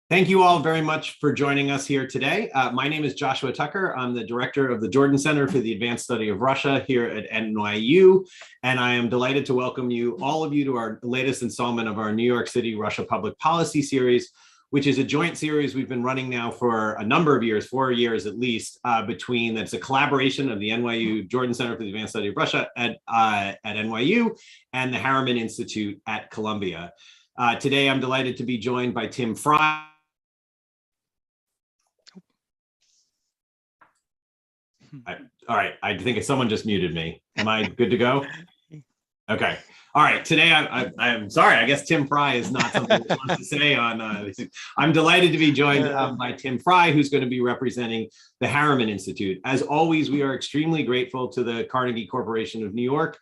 Thank you all very much for joining us here today. My name is Joshua Tucker. I'm the director of the Jordan Center for the Advanced Study of Russia here at NYU, and I am delighted to welcome all of you to our latest installment of our New York City Russia Public Policy series, which is a joint series we've been running now for a number of years, 4 years at least, that's a collaboration of the NYU Jordan Center for the Advanced Study of Russia at NYU and the Harriman Institute at Columbia. Today, I'm delighted to be joined by Tim Fry. All right, I think someone just muted me. Am I good to go? Okay. All right, today I'm sorry, I guess Tim Fry is not something he wants to say on I'm delighted to be joined by Tim Fry, who's going to be representing the Harriman Institute. As always, we are extremely grateful to the Carnegie Corporation of New York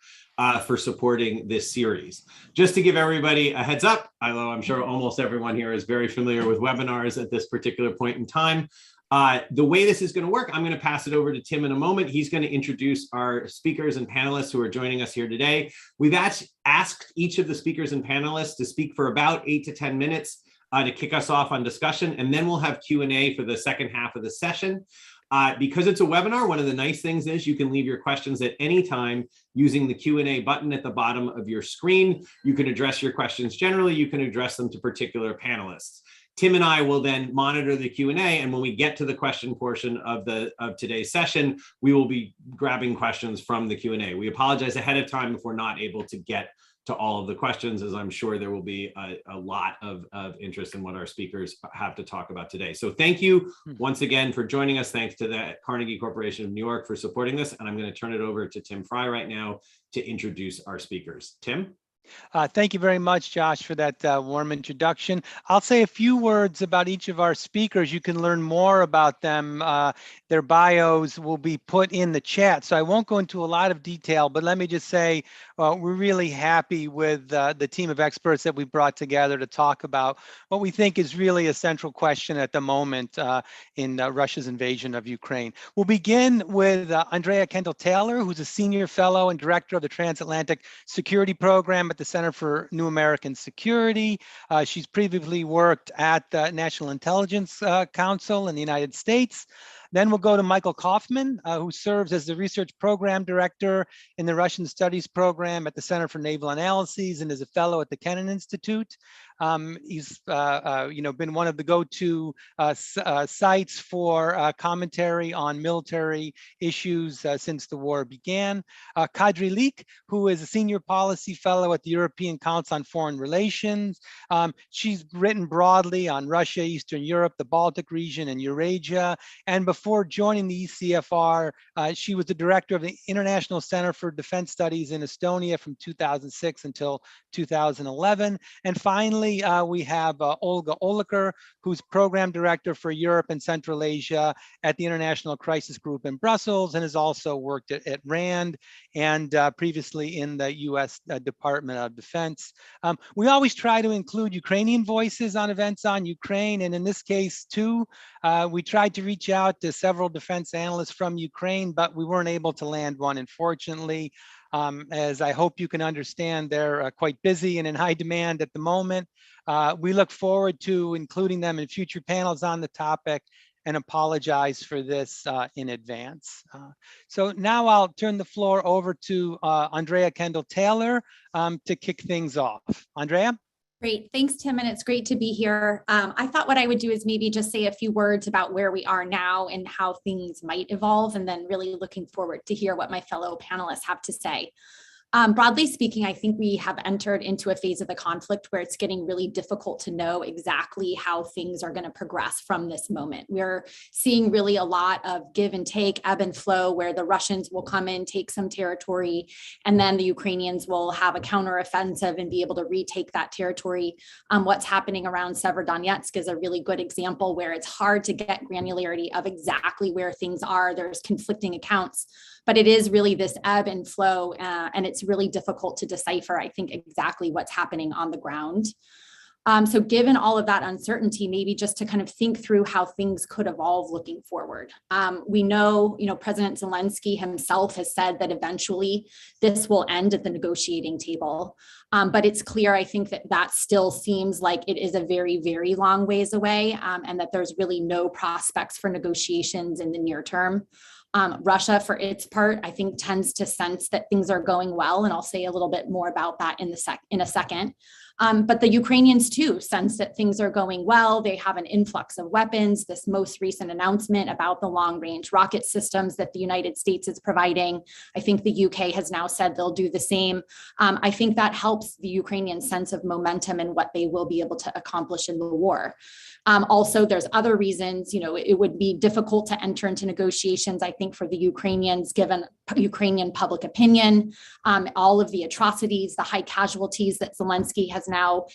for supporting this series. Just to give everybody a heads up, although I'm sure almost everyone here is very familiar with webinars at this particular point in time, the way this is going to work, I'm going to pass it over to Tim in a moment. He's going to introduce our speakers and panelists who are joining us here today. We've asked each of the speakers and panelists to speak for about 8 to 10 minutes to kick us off on discussion, and then we'll have Q&A for the second half of the session. Because it's a webinar, one of the nice things is you can leave your questions at any time using the Q&A button at the bottom of your screen. You can address your questions generally, you can address them to particular panelists. Tim and I will then monitor the Q&A, and when we get to the question portion of today's session, we will be grabbing questions from the Q&A. We apologize ahead of time if we're not able to get to all of the questions, as I'm sure there will be a lot of interest in what our speakers have to talk about today. So thank you once again for joining us. Thanks to the Carnegie Corporation of New York for supporting this, and I'm going to turn it over to Tim Fry right now to introduce our speakers. Tim? Thank you very much, Josh, for that warm introduction. I'll say a few words about each of our speakers. You can learn more about them. Their bios will be put in the chat, so I won't go into a lot of detail, but let me just say we're really happy with the team of experts that we brought together to talk about what we think is really a central question at the moment in Russia's invasion of Ukraine. We'll begin with Andrea Kendall-Taylor, who's a senior fellow and director of the Transatlantic Security Program at the Center for New American Security. She's previously worked at the National Intelligence Council in the United States. Then we'll go to Michael Kaufman, who serves as the Research Program Director in the Russian Studies Program at the Center for Naval Analyses and is a fellow at the Kennan Institute. He's been one of the go-to sites for commentary on military issues since the war began. Kadri Leak, who is a senior policy fellow at the European Council on Foreign Relations. She's written broadly on Russia, Eastern Europe, the Baltic region, and Eurasia. And before joining the ECFR, she was the director of the International Center for Defense Studies in Estonia from 2006 until 2011. And finally, we have Olga Oliker, who's program director for Europe and Central Asia at the International Crisis Group in Brussels, and has also worked at RAND and previously in the US Department of Defense. We always try to include Ukrainian voices on events on Ukraine, and in this case too, we tried to reach out to several defense analysts from Ukraine, but we weren't able to land one, unfortunately. As I hope you can understand, they're quite busy and in high demand at the moment. We look forward to including them in future panels on the topic and apologize for this in advance. So now I'll turn the floor over to Andrea Kendall-Taylor to kick things off. Andrea? Great, thanks, Tim, and it's great to be here. I thought what I would do is maybe just say a few words about where we are now and how things might evolve, and then really looking forward to hear what my fellow panelists have to say. Broadly speaking, I think we have entered into a phase of the conflict where it's getting really difficult to know exactly how things are going to progress from this moment. We're seeing really a lot of give and take, ebb and flow, where the Russians will come in, take some territory, and then the Ukrainians will have a counteroffensive and be able to retake that territory. What's happening around Severodonetsk is a really good example where it's hard to get granularity of exactly where things are. There's conflicting accounts. But it is really this ebb and flow, and it's really difficult to decipher, I think, exactly what's happening on the ground. So given all of that uncertainty, maybe just to kind of think through how things could evolve looking forward. We know, President Zelensky himself has said that eventually this will end at the negotiating table. But it's clear, I think, that still seems like it is a very, very long ways away, and that there's really no prospects for negotiations in the near term. Russia, for its part, I think tends to sense that things are going well, and I'll say a little bit more about that in a second. But the Ukrainians too sense that things are going well. They have an influx of weapons. This most recent announcement about the long-range rocket systems that the United States is providing, I think the UK has now said they'll do the same. I think that helps the Ukrainian sense of momentum and what they will be able to accomplish in the war. Also, there's other reasons, it would be difficult to enter into negotiations, I think, for the Ukrainians, given Ukrainian public opinion, all of the atrocities, the high casualties that Zelensky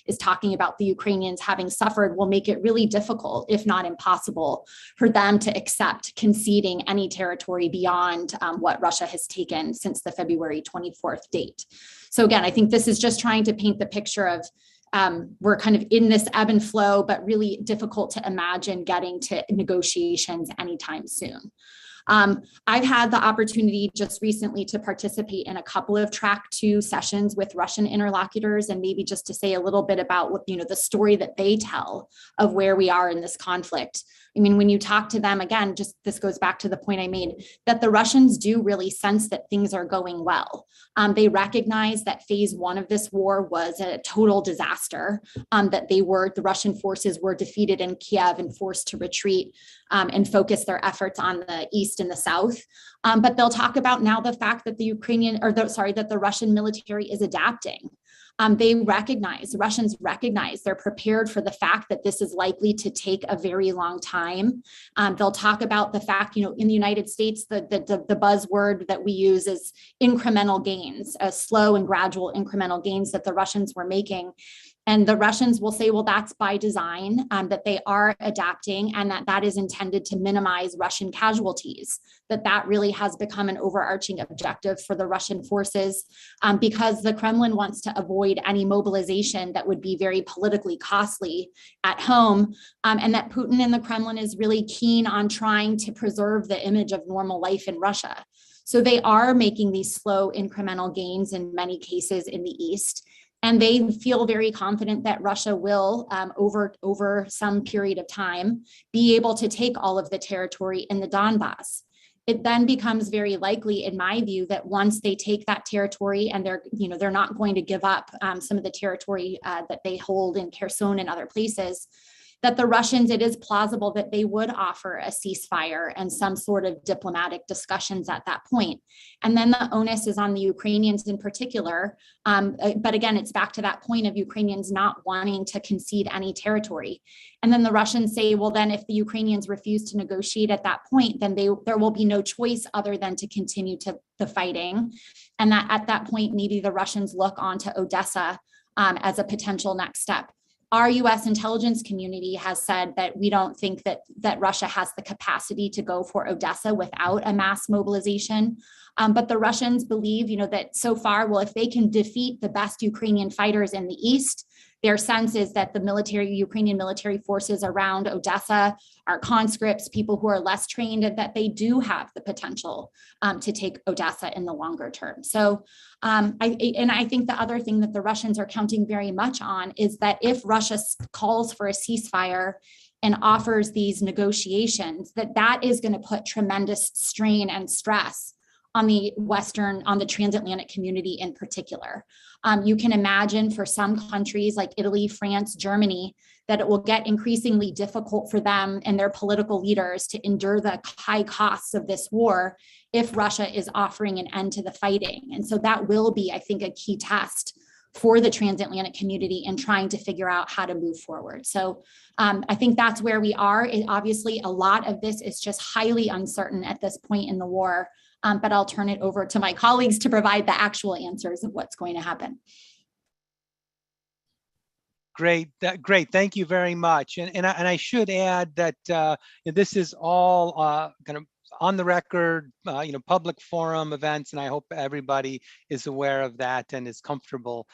is talking about the Ukrainians having suffered will make it really difficult, if not impossible, for them to accept conceding any territory beyond what Russia has taken since the February 24th date. So again, I think this is just trying to paint the picture of we're kind of in this ebb and flow, but really difficult to imagine getting to negotiations anytime soon. I've had the opportunity just recently to participate in a couple of track 2 sessions with Russian interlocutors, and maybe just to say a little bit about what, the story that they tell of where we are in this conflict. I mean, when you talk to them, again, just this goes back to the point I made, that the Russians do really sense that things are going well. They recognize that phase 1 of this war was a total disaster, that the Russian forces were defeated in Kyiv and forced to retreat and focus their efforts on the east and the south. But they'll talk about now the fact that that the Russian military is adapting. The Russians recognize, they're prepared for the fact that this is likely to take a very long time. They'll talk about the fact, in the United States, the buzzword that we use is incremental gains, slow and gradual incremental gains that the Russians were making. And the Russians will say, well, that's by design, that they are adapting, and that is intended to minimize Russian casualties, that really has become an overarching objective for the Russian forces, because the Kremlin wants to avoid any mobilization that would be very politically costly at home, and that Putin and the Kremlin is really keen on trying to preserve the image of normal life in Russia. So they are making these slow incremental gains in many cases in the East. And they feel very confident that Russia will, over some period of time, be able to take all of the territory in the Donbas. It then becomes very likely, in my view, that once they take that territory and they're not going to give up some of the territory that they hold in Kherson and other places, that the Russians, it is plausible that they would offer a ceasefire and some sort of diplomatic discussions at that point. And then the onus is on the Ukrainians in particular. But again, it's back to that point of Ukrainians not wanting to concede any territory. And then the Russians say, well, then if the Ukrainians refuse to negotiate at that point, then there will be no choice other than to continue the fighting. And that at that point, maybe the Russians look onto Odessa as a potential next step. Our US intelligence community has said that we don't think that Russia has the capacity to go for Odessa without a mass mobilization. But the Russians believe, that so far, well, if they can defeat the best Ukrainian fighters in the East, their sense is that the Ukrainian military forces around Odessa are conscripts, people who are less trained, and that they do have the potential to take Odessa in the longer term. So I think the other thing that the Russians are counting very much on is that if Russia calls for a ceasefire and offers these negotiations, that is going to put tremendous strain and stress on the transatlantic community in particular. You can imagine for some countries like Italy, France, Germany, that it will get increasingly difficult for them and their political leaders to endure the high costs of this war if Russia is offering an end to the fighting. And so that will be, I think, a key test for the transatlantic community in trying to figure out how to move forward. So I think that's where we are. Obviously, a lot of this is just highly uncertain at this point in the war. But I'll turn it over to my colleagues to provide the actual answers of what's going to happen. Great. Thank you very much. And I should add that this is all kind of on the record, public forum events, and I hope everybody is aware of that and is comfortable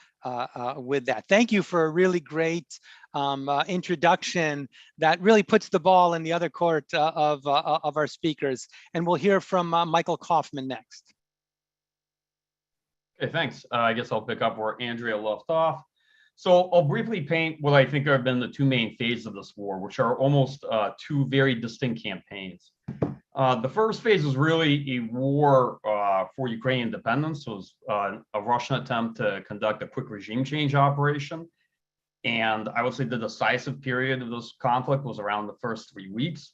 with that. Thank you for a really great introduction that really puts the ball in the other court of our speakers. And we'll hear from Michael Kaufman next. Okay, thanks. I guess I'll pick up where Andrea left off. So I'll briefly paint what I think have been the two main phases of this war, which are almost two very distinct campaigns. The first phase is really a war for Ukrainian independence. So it was a Russian attempt to conduct a quick regime change operation. And I would say the decisive period of this conflict was around the first 3 weeks.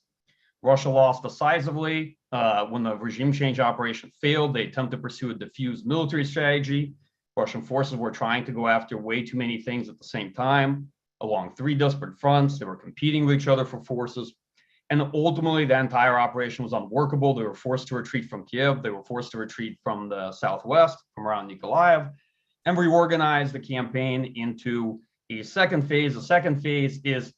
Russia lost decisively. When the regime change operation failed, they attempted to pursue a diffuse military strategy. Russian forces were trying to go after way too many things at the same time along 3 disparate fronts. They were competing with each other for forces. And ultimately, the entire operation was unworkable. They were forced to retreat from Kyiv. They were forced to retreat from the southwest, from around Nikolaev, and reorganize the campaign into a second phase. The second phase is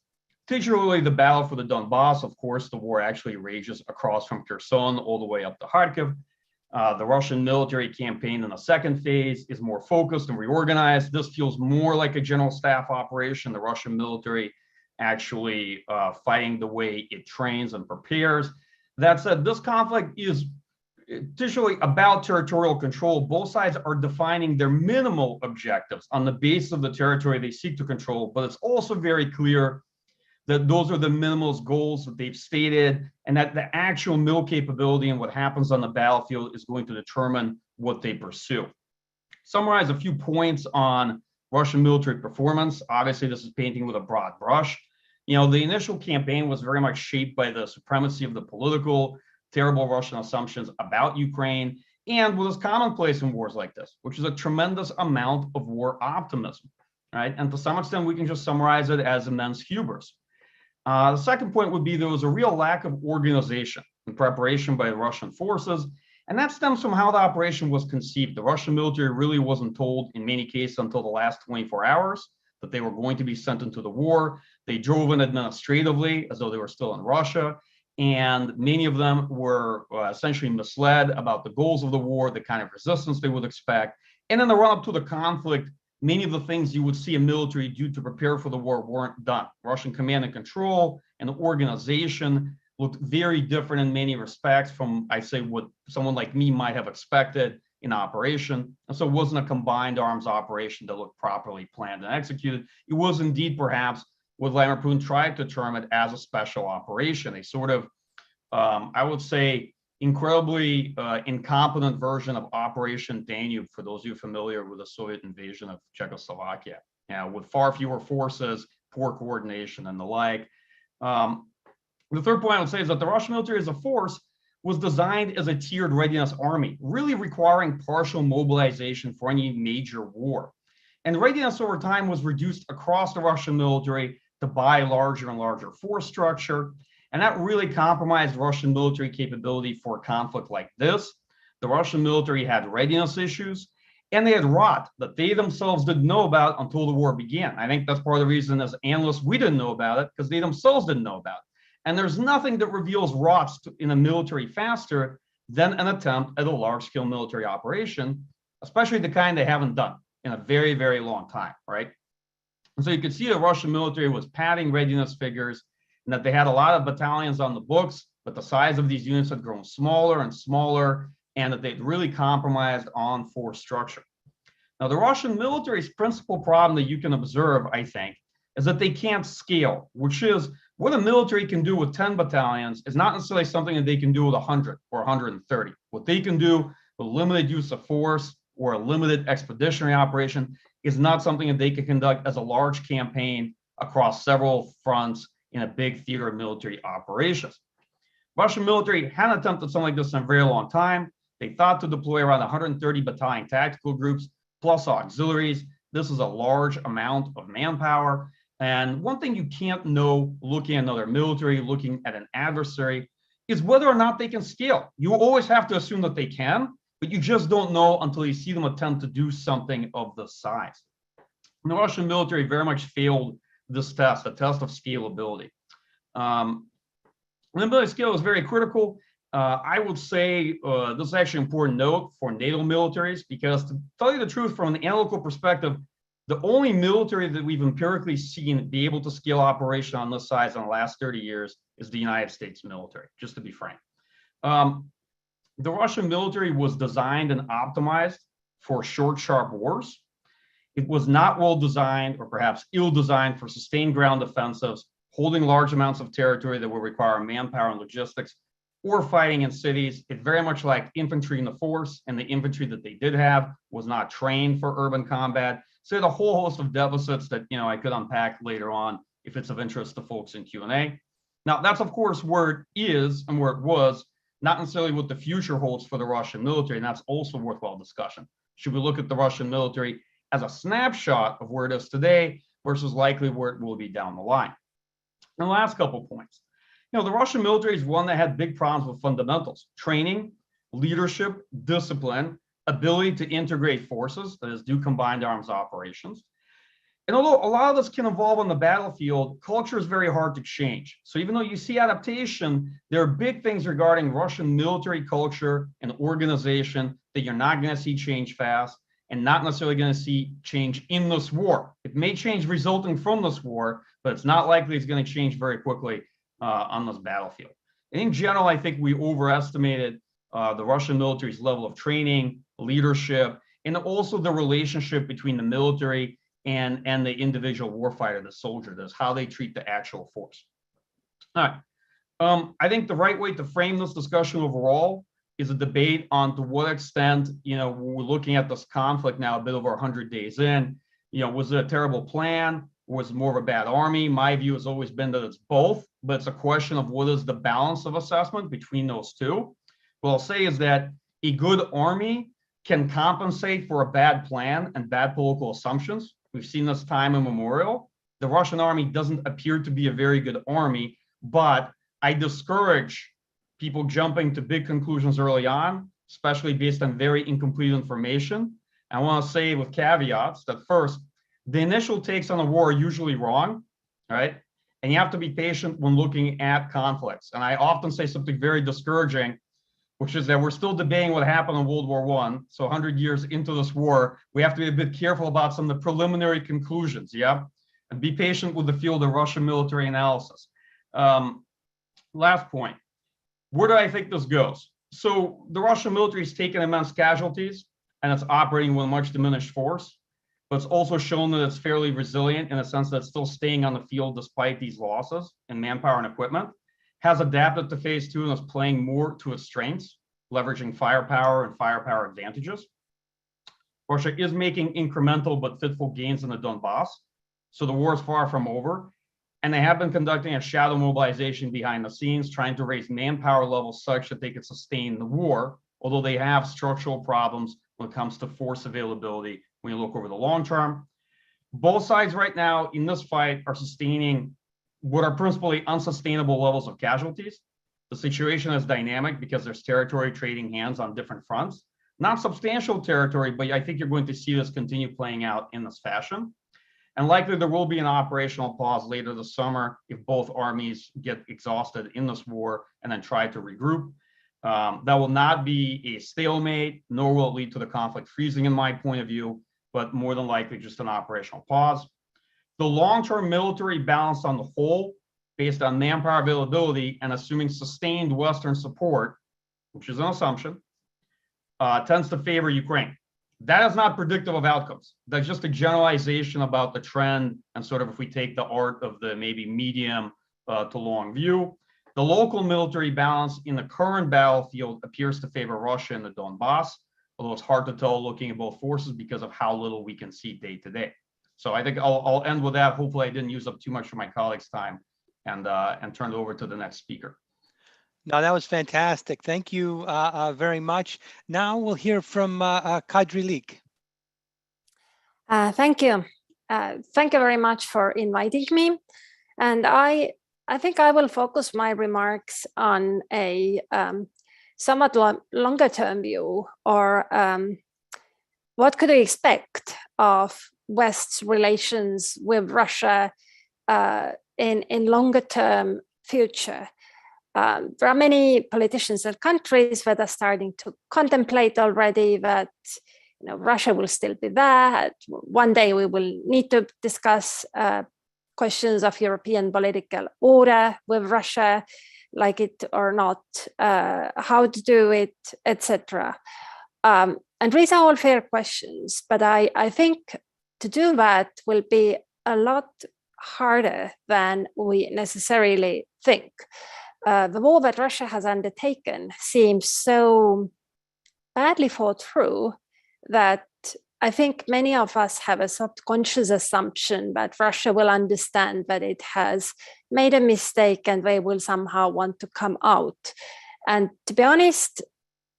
particularly the battle for the Donbas. Of course, the war actually rages across from Kherson all the way up to Kharkiv. The Russian military campaign in the second phase is more focused and reorganized. This feels more like a general staff operation. The Russian military actually fighting the way it trains and prepares. That said, this conflict is particularly about territorial control. Both sides are defining their minimal objectives on the basis of the territory they seek to control, but it's also very clear that those are the minimal goals that they've stated, and that the actual mill capability and what happens on the battlefield is going to determine what they pursue. Summarize a few points on Russian military performance. Obviously, this is painting with a broad brush. You know, the initial campaign was very much shaped by the supremacy of the political, terrible Russian assumptions about Ukraine, and what is commonplace in wars like this, which is a tremendous amount of war optimism, right? And to some extent, we can just summarize it as immense hubris. The second point would be there was a real lack of organization and preparation by the Russian forces, and that stems from how the operation was conceived. The Russian military really wasn't told in many cases until the last 24 hours that they were going to be sent into the war. They drove in administratively as though they were still in Russia, and many of them were essentially misled about the goals of the war, the kind of resistance they would expect. And in the run-up to the conflict, many of the things you would see a military do to prepare for the war weren't done. Russian command and control and organization looked very different in many respects from, I say, what someone like me might have expected in operation. And so it wasn't a combined arms operation that looked properly planned and executed. It was indeed perhaps what Vladimir Putin tried to term it as a special operation, a sort of, I would say, incredibly incompetent version of Operation Danube, for those of you familiar with the Soviet invasion of Czechoslovakia, with far fewer forces, poor coordination, and the like. The third point I would say is that the Russian military as a force was designed as a tiered readiness army, really requiring partial mobilization for any major war. And readiness over time was reduced across the Russian military to buy larger and larger force structure. And that really compromised Russian military capability for a conflict like this. The Russian military had readiness issues, and they had rot that they themselves didn't know about until the war began. I think that's part of the reason as analysts, we didn't know about it because they themselves didn't know about it. And there's nothing that reveals rots in a military faster than an attempt at a large-scale military operation, especially the kind they haven't done in a very, very long time, right? And so you could see the Russian military was padding readiness figures, and that they had a lot of battalions on the books, but the size of these units had grown smaller and smaller, and that they'd really compromised on force structure. Now, the Russian military's principal problem that you can observe, I think, is that they can't scale, which is what a military can do with 10 battalions is not necessarily something that they can do with 100 or 130. What they can do with limited use of force or a limited expeditionary operation is not something that they can conduct as a large campaign across several fronts in a big theater of military operations. Russian military hadn't attempted something like this in a very long time. They thought to deploy around 130 battalion tactical groups plus auxiliaries. This is a large amount of manpower. And one thing you can't know looking at another military, looking at an adversary, is whether or not they can scale. You always have to assume that they can, but you just don't know until you see them attempt to do something of this size. And the Russian military very much failed this test, the test of scalability. Military scale is very critical. I would say this is actually an important note for NATO militaries, because to tell you the truth, from an analytical perspective, The only military that we've empirically seen be able to scale operation on this size in the last 30 years is the United States military, just to be frank. The Russian military was designed and optimized for short, sharp wars. It was not well designed, or perhaps ill-designed, for sustained ground offensives, holding large amounts of territory that will require manpower and logistics, or fighting in cities. It very much like infantry in the force, and the infantry that they did have was not trained for urban combat. So there's a whole host of deficits that I could unpack later on if it's of interest to folks in Q&A. Now, that's of course where it is and where it was, not necessarily what the future holds for the Russian military, and that's also worthwhile discussion. Should we look at the Russian military as a snapshot of where it is today versus likely where it will be down the line? And the last couple of points. The Russian military is one that had big problems with fundamentals: training, leadership, discipline, ability to integrate forces, that is, do combined arms operations. And although a lot of this can evolve on the battlefield, culture is very hard to change. So even though you see adaptation, there are big things regarding Russian military culture and organization that you're not going to see change fast, and not necessarily going to see change in this war. It may change resulting from this war, but it's not likely it's going to change very quickly on this battlefield. And in general, I think we overestimated the Russian military's level of training, leadership, and also the relationship between the military and the individual warfighter, the soldier. That's how they treat the actual force. All right. I think the right way to frame this discussion overall is a debate on to what extent, we're looking at this conflict now a bit over 100 days in, was it a terrible plan? Was it more of a bad army? My view has always been that it's both, but it's a question of what is the balance of assessment between those two. What I'll say is that a good army can compensate for a bad plan and bad political assumptions. We've seen this time immemorial. The Russian army doesn't appear to be a very good army, but I discourage people jumping to big conclusions early on, especially based on very incomplete information. I want to say with caveats that first, the initial takes on the war are usually wrong, right? And you have to be patient when looking at conflicts. And I often say something very discouraging, which is that we're still debating what happened in World War I. So 100 years into this war, we have to be a bit careful about some of the preliminary conclusions, yeah? And be patient with the field of Russian military analysis. Last point, where do I think this goes? So the Russian military has taken immense casualties, and it's operating with a much diminished force, but it's also shown that it's fairly resilient in a sense that it's still staying on the field despite these losses in manpower and equipment, has adapted to phase two and is playing more to its strengths, leveraging firepower and firepower advantages. Russia is making incremental but fitful gains in the Donbas, so the war is far from over, and they have been conducting a shadow mobilization behind the scenes, trying to raise manpower levels such that they could sustain the war, although they have structural problems when it comes to force availability when you look over the long term. Both sides right now in this fight are sustaining what are principally unsustainable levels of casualties. The situation is dynamic because there's territory trading hands on different fronts. Not substantial territory, but I think you're going to see this continue playing out in this fashion. And likely there will be an operational pause later this summer if both armies get exhausted in this war and then try to regroup. That will not be a stalemate, nor will it lead to the conflict freezing in my point of view, but more than likely just an operational pause. The long-term military balance on the whole, based on manpower availability and assuming sustained Western support, which is an assumption, tends to favor Ukraine. That is not predictive of outcomes. That's just a generalization about the trend and sort of if we take the art of the maybe medium to long view. The local military balance in the current battlefield appears to favor Russia in the Donbas, although it's hard to tell looking at both forces because of how little we can see day to day. So I think I'll end with that. Hopefully I didn't use up too much of my colleagues' time and turn it over to the next speaker. No, that was fantastic. Thank you very much. Now we'll hear from Kadri Leak. Thank you. Thank you very much for inviting me. And I think I will focus my remarks on a somewhat longer term view, or what could we expect of West's relations with Russia in longer term future. There are many politicians and countries that are starting to contemplate already that Russia will still be there. One day we will need to discuss questions of European political order with Russia, like it or not, how to do it, etc. And these are all fair questions, but I think to do that will be a lot harder than we necessarily think. The war that Russia has undertaken seems so badly thought through that I think many of us have a subconscious assumption that Russia will understand that it has made a mistake and they will somehow want to come out. And to be honest,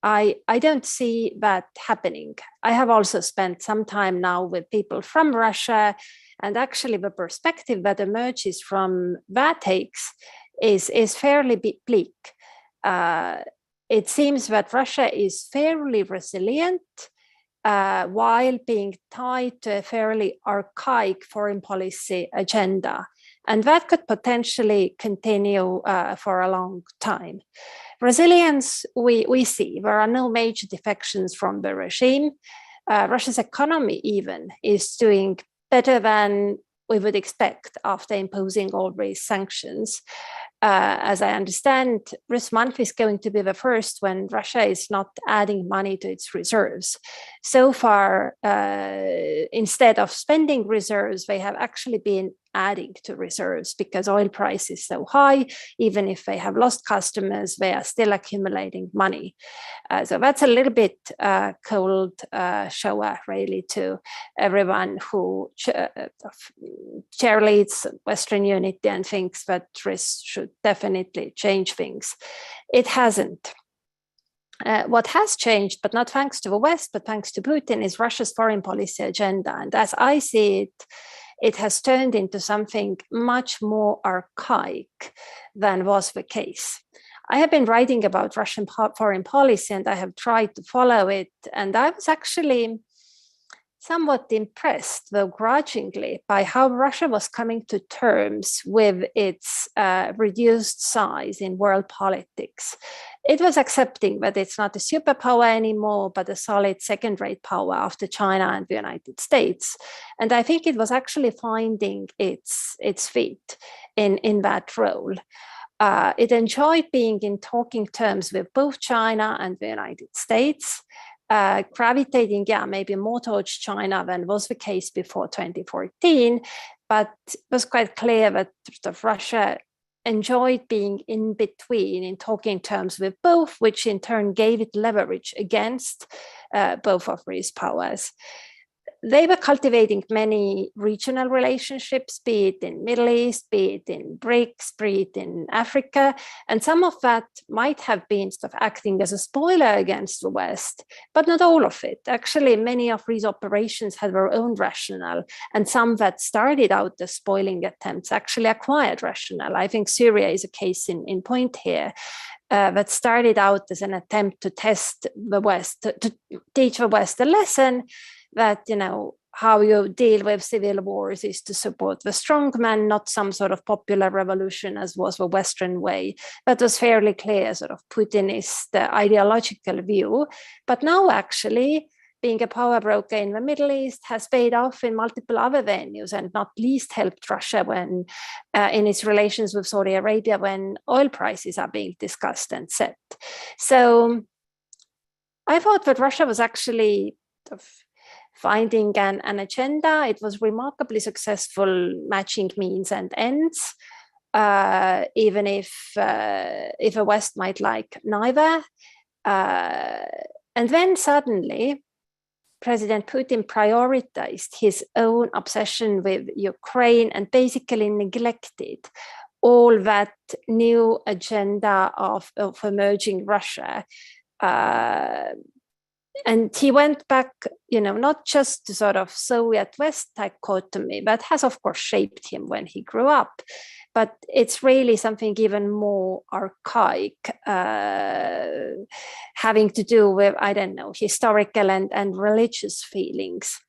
I don't see that happening. I have also spent some time now with people from Russia, and actually the perspective that emerges from that takes is fairly bleak. It seems that Russia is fairly resilient while being tied to a fairly archaic foreign policy agenda. And that could potentially continue for a long time. Resilience, we see, there are no major defections from the regime. Russia's economy even is doing better than we would expect after imposing all these sanctions. As I understand, this month is going to be the first when Russia is not adding money to its reserves. So far, instead of spending reserves, they have actually been adding to reserves because oil price is so high. Even if they have lost customers, they are still accumulating money. So that's a little bit cold shower, really, to everyone who cheerleads Western unity and thinks that this should definitely change things. It hasn't. What has changed, but not thanks to the West, but thanks to Putin, is Russia's foreign policy agenda. And as I see it, it has turned into something much more archaic than was the case. I have been writing about Russian foreign policy and I have tried to follow it. And I was actually somewhat impressed, though grudgingly, by how Russia was coming to terms with its reduced size in world politics. It was accepting that it's not a superpower anymore, but a solid second-rate power after China and the United States. And I think it was actually finding its feet in that role. It enjoyed being in talking terms with both China and the United States, gravitating, maybe more towards China than was the case before 2014, but it was quite clear that Russia enjoyed being in between in talking terms with both, which in turn gave it leverage against both of these powers. They were cultivating many regional relationships, be it in Middle East, be it in BRICS, be it in Africa, and some of that might have been sort of acting as a spoiler against the West, but not all of it. Actually, many of these operations had their own rationale, and some that started out as spoiling attempts actually acquired rationale. I think Syria is a case in point here. That started out as an attempt to test the West, to teach the West a lesson that, how you deal with civil wars is to support the strong man, not some sort of popular revolution as was the Western way. That was fairly clear, sort of Putinist ideological view. But now actually, being a power broker in the Middle East has paid off in multiple other venues, and not least helped Russia when in its relations with Saudi Arabia when oil prices are being discussed and set. So I thought that Russia was actually finding an agenda. It was remarkably successful matching means and ends, even if the West might like neither. And then suddenly, President Putin prioritized his own obsession with Ukraine and basically neglected all that new agenda of emerging Russia. And he went back, not just to sort of Soviet West dichotomy, that has, of course, shaped him when he grew up, but it's really something even more archaic, having to do with, historical and religious feelings.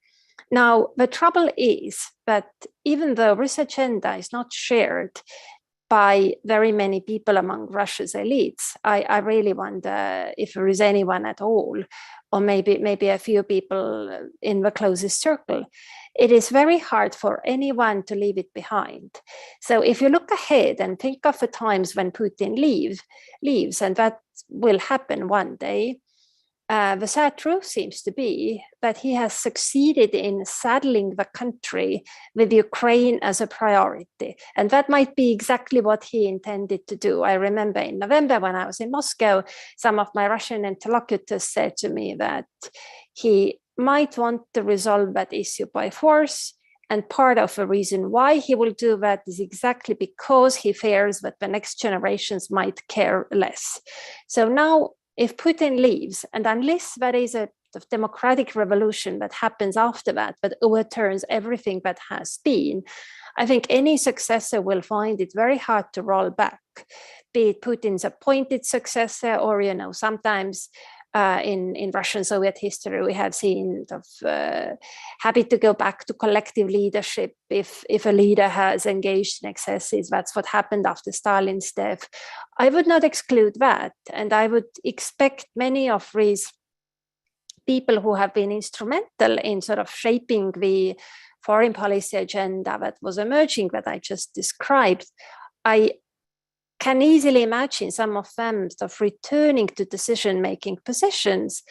Now, the trouble is that even though this agenda is not shared, by very many people among Russia's elites. I really wonder if there is anyone at all, or maybe a few people in the closest circle. It is very hard for anyone to leave it behind. So if you look ahead and think of the times when Putin leaves, and that will happen one day, the sad truth seems to be that he has succeeded in saddling the country with Ukraine as a priority. And that might be exactly what he intended to do. I remember in November when I was in Moscow, some of my Russian interlocutors said to me that he might want to resolve that issue by force. And part of the reason why he will do that is exactly because he fears that the next generations might care less. So now, if Putin leaves, and unless there is a democratic revolution that happens after that overturns everything that has been, I think any successor will find it very hard to roll back, be it Putin's appointed successor, or, sometimes in Russian Soviet history, we have seen happy to go back to collective leadership if a leader has engaged in excesses. That's what happened after Stalin's death. I would not exclude that. And I would expect many of these people who have been instrumental in sort of shaping the foreign policy agenda that was emerging that I just described, I can easily imagine some of them sort of returning to decision-making positions,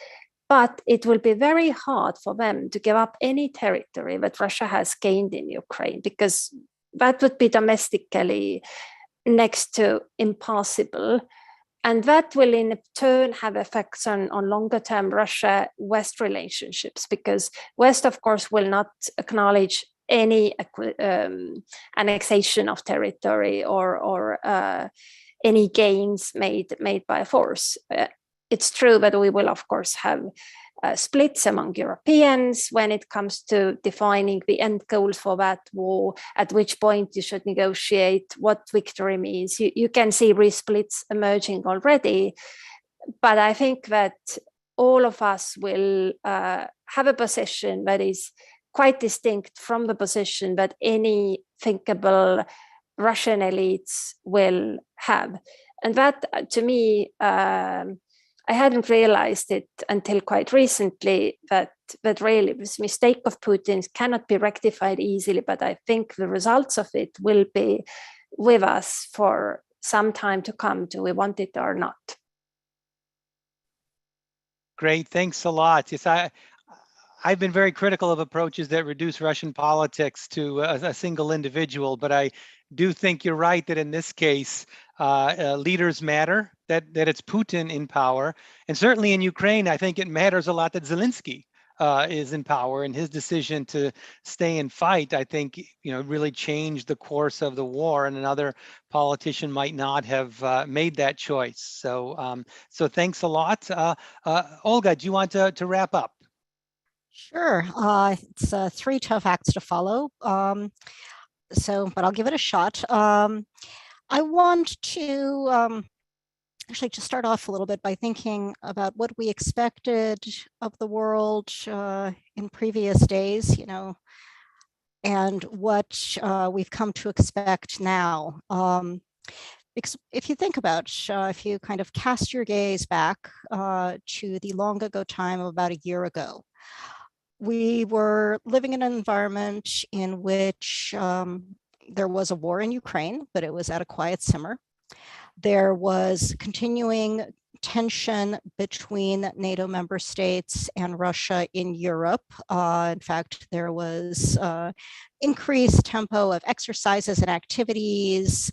but it will be very hard for them to give up any territory that Russia has gained in Ukraine, because that would be domestically next to impossible. And that will in turn have effects on longer-term Russia-West relationships, because West, of course, will not acknowledge any annexation of territory or any gains made by force. It's true that we will, of course, have splits among Europeans when it comes to defining the end goals for that war, at which point you should negotiate what victory means. You can see resplits emerging already, but I think that all of us will have a position that is quite distinct from the position that any thinkable Russian elites will have. And that, to me, I hadn't realized it until quite recently, that really this mistake of Putin's cannot be rectified easily, but I think the results of it will be with us for some time to come, do we want it or not. Great, thanks a lot. Yes, I've been very critical of approaches that reduce Russian politics to a single individual, but I do think you're right that in this case, leaders matter, that it's Putin in power. And certainly in Ukraine, I think it matters a lot that Zelensky is in power, and his decision to stay and fight, I think, really changed the course of the war, and another politician might not have made that choice. So thanks a lot. Olga, do you want to wrap up? Sure. It's 3 tough acts to follow. But I'll give it a shot. I want to actually just start off a little bit by thinking about what we expected of the world in previous days, and what we've come to expect now. Because if you think about, if you kind of cast your gaze back to the long ago time of about a year ago, we were living in an environment in which there was a war in Ukraine, but it was at a quiet simmer. There was continuing tension between NATO member states and Russia in Europe. In fact, there was increased tempo of exercises and activities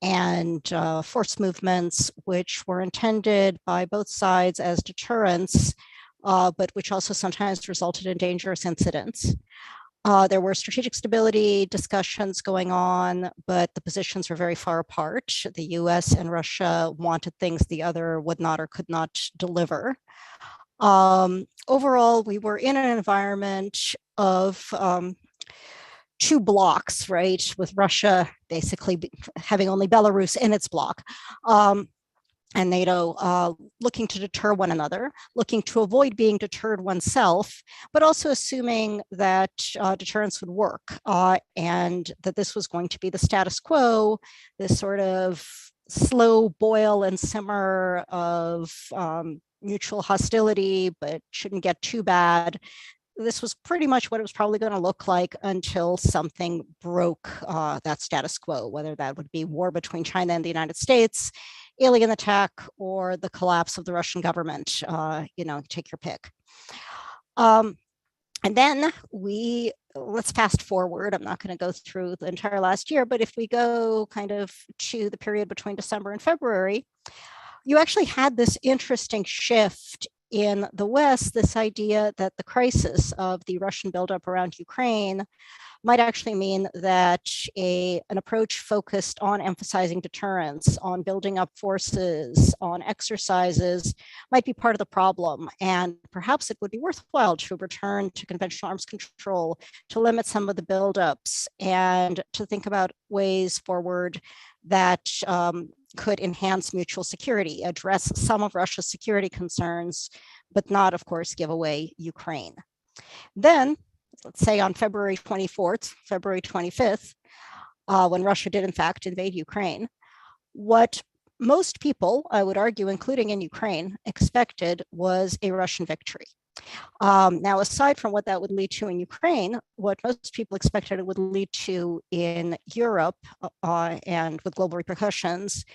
and force movements, which were intended by both sides as deterrents, but which also sometimes resulted in dangerous incidents. There were strategic stability discussions going on, but the positions were very far apart. The US and Russia wanted things the other would not or could not deliver. Overall, we were in an environment of 2 blocks, right? With Russia basically having only Belarus in its block. and NATO looking to deter one another, looking to avoid being deterred oneself, but also assuming that deterrence would work and that this was going to be the status quo, this sort of slow boil and simmer of mutual hostility, but shouldn't get too bad. This was pretty much what it was probably going to look like until something broke that status quo, whether that would be war between China and the United States, alien attack, or the collapse of the Russian government. Take your pick. And then let's fast forward. I'm not going to go through the entire last year, but if we go kind of to the period between December and February, you actually had this interesting shift in the West, this idea that the crisis of the Russian buildup around Ukraine might actually mean that an approach focused on emphasizing deterrence, on building up forces, on exercises might be part of the problem. And perhaps it would be worthwhile to return to conventional arms control, to limit some of the buildups, and to think about ways forward that could enhance mutual security, address some of Russia's security concerns, but not, of course, give away Ukraine. Then, let's say on February 24th, February 25th, when Russia did in fact invade Ukraine, what most people, I would argue, including in Ukraine, expected was a Russian victory. Now, aside from what that would lead to in Ukraine, what most people expected it would lead to in Europe and with global repercussions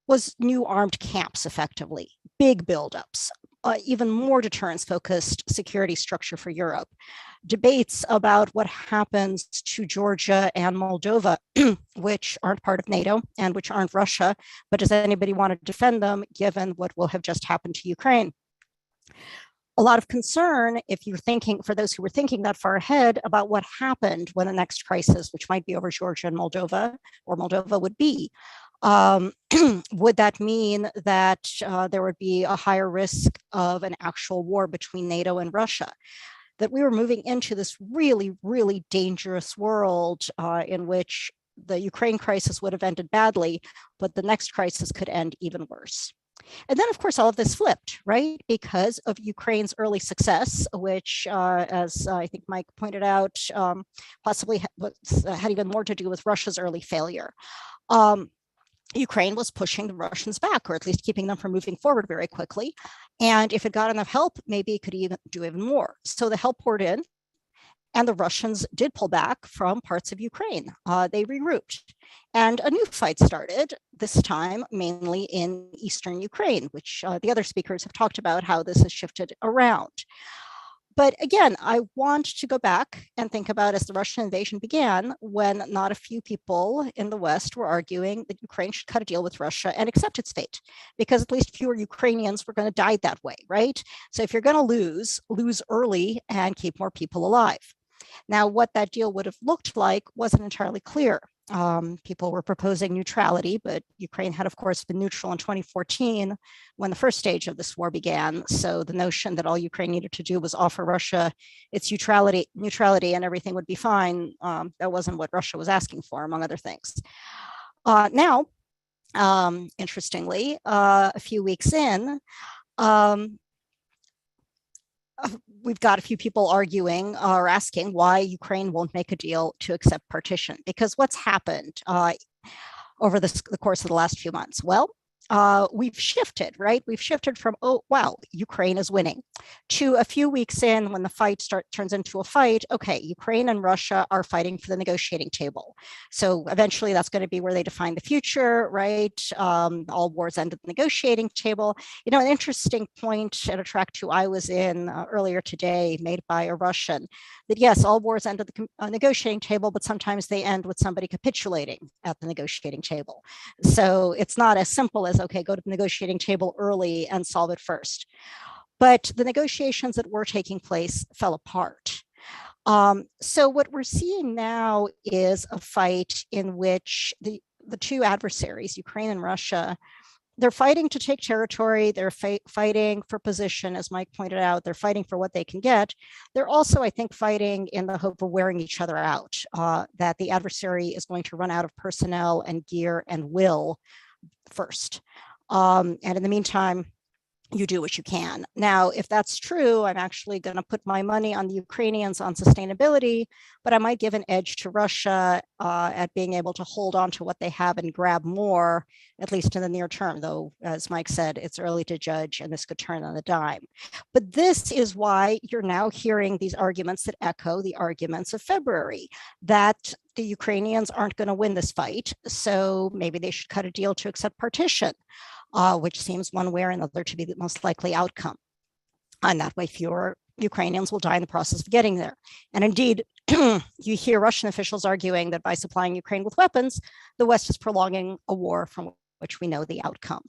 was new armed camps, effectively, big buildups, even more deterrence-focused security structure for Europe, debates about what happens to Georgia and Moldova, which aren't part of NATO and which aren't Russia, but does anybody want to defend them given what will have just happened to Ukraine? A lot of concern if you're thinking, for those who were thinking that far ahead, about what happened when the next crisis, which might be over Georgia and Moldova, or Moldova would be. Would that mean that there would be a higher risk of an actual war between NATO and Russia? That we were moving into this really, really dangerous world in which the Ukraine crisis would have ended badly, but the next crisis could end even worse. And then, of course, all of this flipped, right? Because of Ukraine's early success, which, as I think Mike pointed out, possibly had even more to do with Russia's early failure. Ukraine was pushing the Russians back, or at least keeping them from moving forward very quickly. And if it got enough help, maybe it could even do even more. So the help poured in, and the Russians did pull back from parts of Ukraine. They regrouped. And a new fight started, this time mainly in eastern Ukraine, which the other speakers have talked about how this has shifted around. But again, I want to go back and think about as the Russian invasion began, when not a few people in the West were arguing that Ukraine should cut a deal with Russia and accept its fate, because at least fewer Ukrainians were going to die that way, right? So if you're going to lose early and keep more people alive. Now, what that deal would have looked like wasn't entirely clear. People were proposing neutrality, but Ukraine had, of course, been neutral in 2014 when the first stage of this war began. So the notion that all Ukraine needed to do was offer Russia its neutrality and everything would be fine, that wasn't what Russia was asking for, among other things. Now, interestingly, a few weeks in, we've got a few people arguing or asking why Ukraine won't make a deal to accept partition, because what's happened over the course of the last few months? Well, we've shifted, right? We've shifted from, oh, wow, Ukraine is winning, to a few weeks in when the fight turns into a fight. Okay, Ukraine and Russia are fighting for the negotiating table. So eventually that's going to be where they define the future, right? All wars end at the negotiating table. You know, an interesting point at a track 2 I was in earlier today, made by a Russian, that yes, all wars end at the negotiating table, but sometimes they end with somebody capitulating at the negotiating table. So it's not as simple as, okay, go to the negotiating table early and solve it first. But the negotiations that were taking place fell apart. So what we're seeing now is a fight in which the two adversaries, Ukraine and Russia, they're fighting to take territory. They're fighting for position, as Mike pointed out. They're fighting for what they can get. They're also, I think, fighting in the hope of wearing each other out, that the adversary is going to run out of personnel and gear and will first. And in the meantime, you do what you can. Now, if that's true, I'm actually going to put my money on the Ukrainians on sustainability, but I might give an edge to Russia at being able to hold on to what they have and grab more, at least in the near term, though, as Mike said, it's early to judge and this could turn on a dime. But this is why you're now hearing these arguments that echo the arguments of February, that the Ukrainians aren't going to win this fight, so maybe they should cut a deal to accept partition. Which seems one way or another to be the most likely outcome. And that way, fewer Ukrainians will die in the process of getting there. And indeed, you hear Russian officials arguing that by supplying Ukraine with weapons, the West is prolonging a war from which we know the outcome.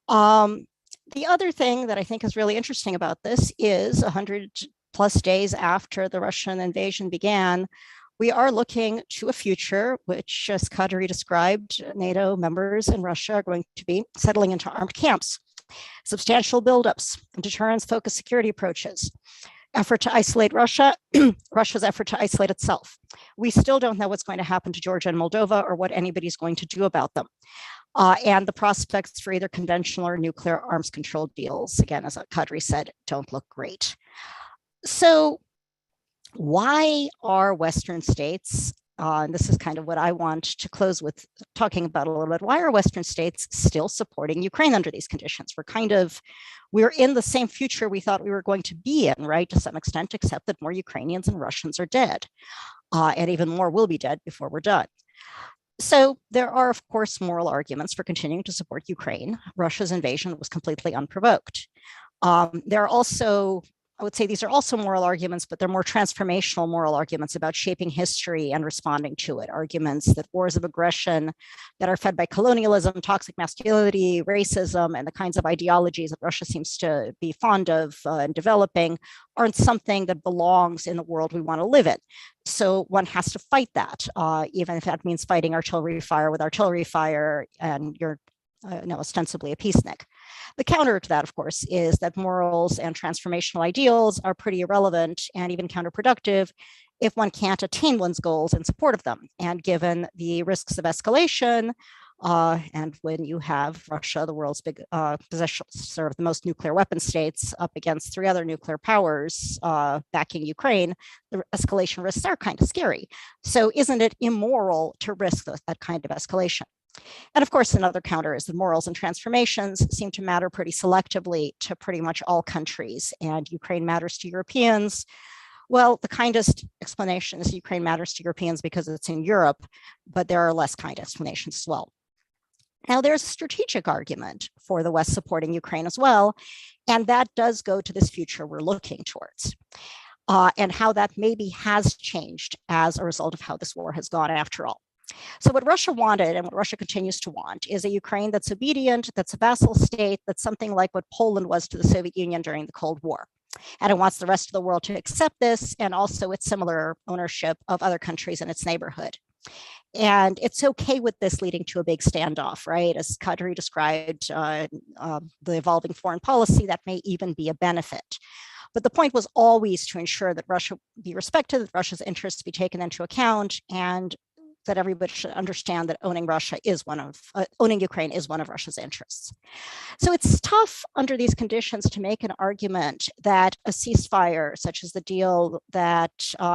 The other thing that I think is really interesting about this is 100 plus days after the Russian invasion began, we are looking to a future which, as Kadri described, NATO members in Russia are going to be settling into armed camps, substantial buildups, deterrence-focused security approaches, effort to isolate Russia, Russia's effort to isolate itself. We still don't know what's going to happen to Georgia and Moldova or what anybody's going to do about them. And the prospects for either conventional or nuclear arms control deals, again, as Kadri said, don't look great. So why are Western states, and this is kind of what I want to close with talking about a little bit, why are Western states still supporting Ukraine under these conditions? We're in the same future we thought we were going to be in, right, to some extent, except that more Ukrainians and Russians are dead, and even more will be dead before we're done. So there are, of course, moral arguments for continuing to support Ukraine. Russia's invasion was completely unprovoked. There are also, I would say these are also moral arguments, but they're more transformational moral arguments about shaping history and responding to it. Arguments that wars of aggression that are fed by colonialism, toxic masculinity, racism, and the kinds of ideologies that Russia seems to be fond of and developing aren't something that belongs in the world we want to live in. So one has to fight that, even if that means fighting artillery fire with artillery fire and you're ostensibly a peacenik. The counter to that, of course, is that morals and transformational ideals are pretty irrelevant and even counterproductive if one can't attain one's goals in support of them. And given the risks of escalation, and when you have Russia, the world's big possessor of the most nuclear weapon states, up against 3 other nuclear powers backing Ukraine, the escalation risks are kind of scary. So isn't it immoral to risk that kind of escalation? And of course, another counter is that morals and transformations seem to matter pretty selectively to pretty much all countries, and Ukraine matters to Europeans. Well, the kindest explanation is Ukraine matters to Europeans because it's in Europe, but there are less kind explanations as well. Now, there's a strategic argument for the West supporting Ukraine as well, and that does go to this future we're looking towards, and how that maybe has changed as a result of how this war has gone after all. So what Russia wanted and what Russia continues to want is a Ukraine that's obedient, that's a vassal state, that's something like what Poland was to the Soviet Union during the Cold War. And it wants the rest of the world to accept this and also its similar ownership of other countries in its neighborhood. And it's okay with this leading to a big standoff, right? As Kadri described, the evolving foreign policy, that may even be a benefit. But the point was always to ensure that Russia be respected, that Russia's interests be taken into account, and that everybody should understand that owning Ukraine is one of Russia's interests. So it's tough under these conditions to make an argument that a ceasefire, such as the deal that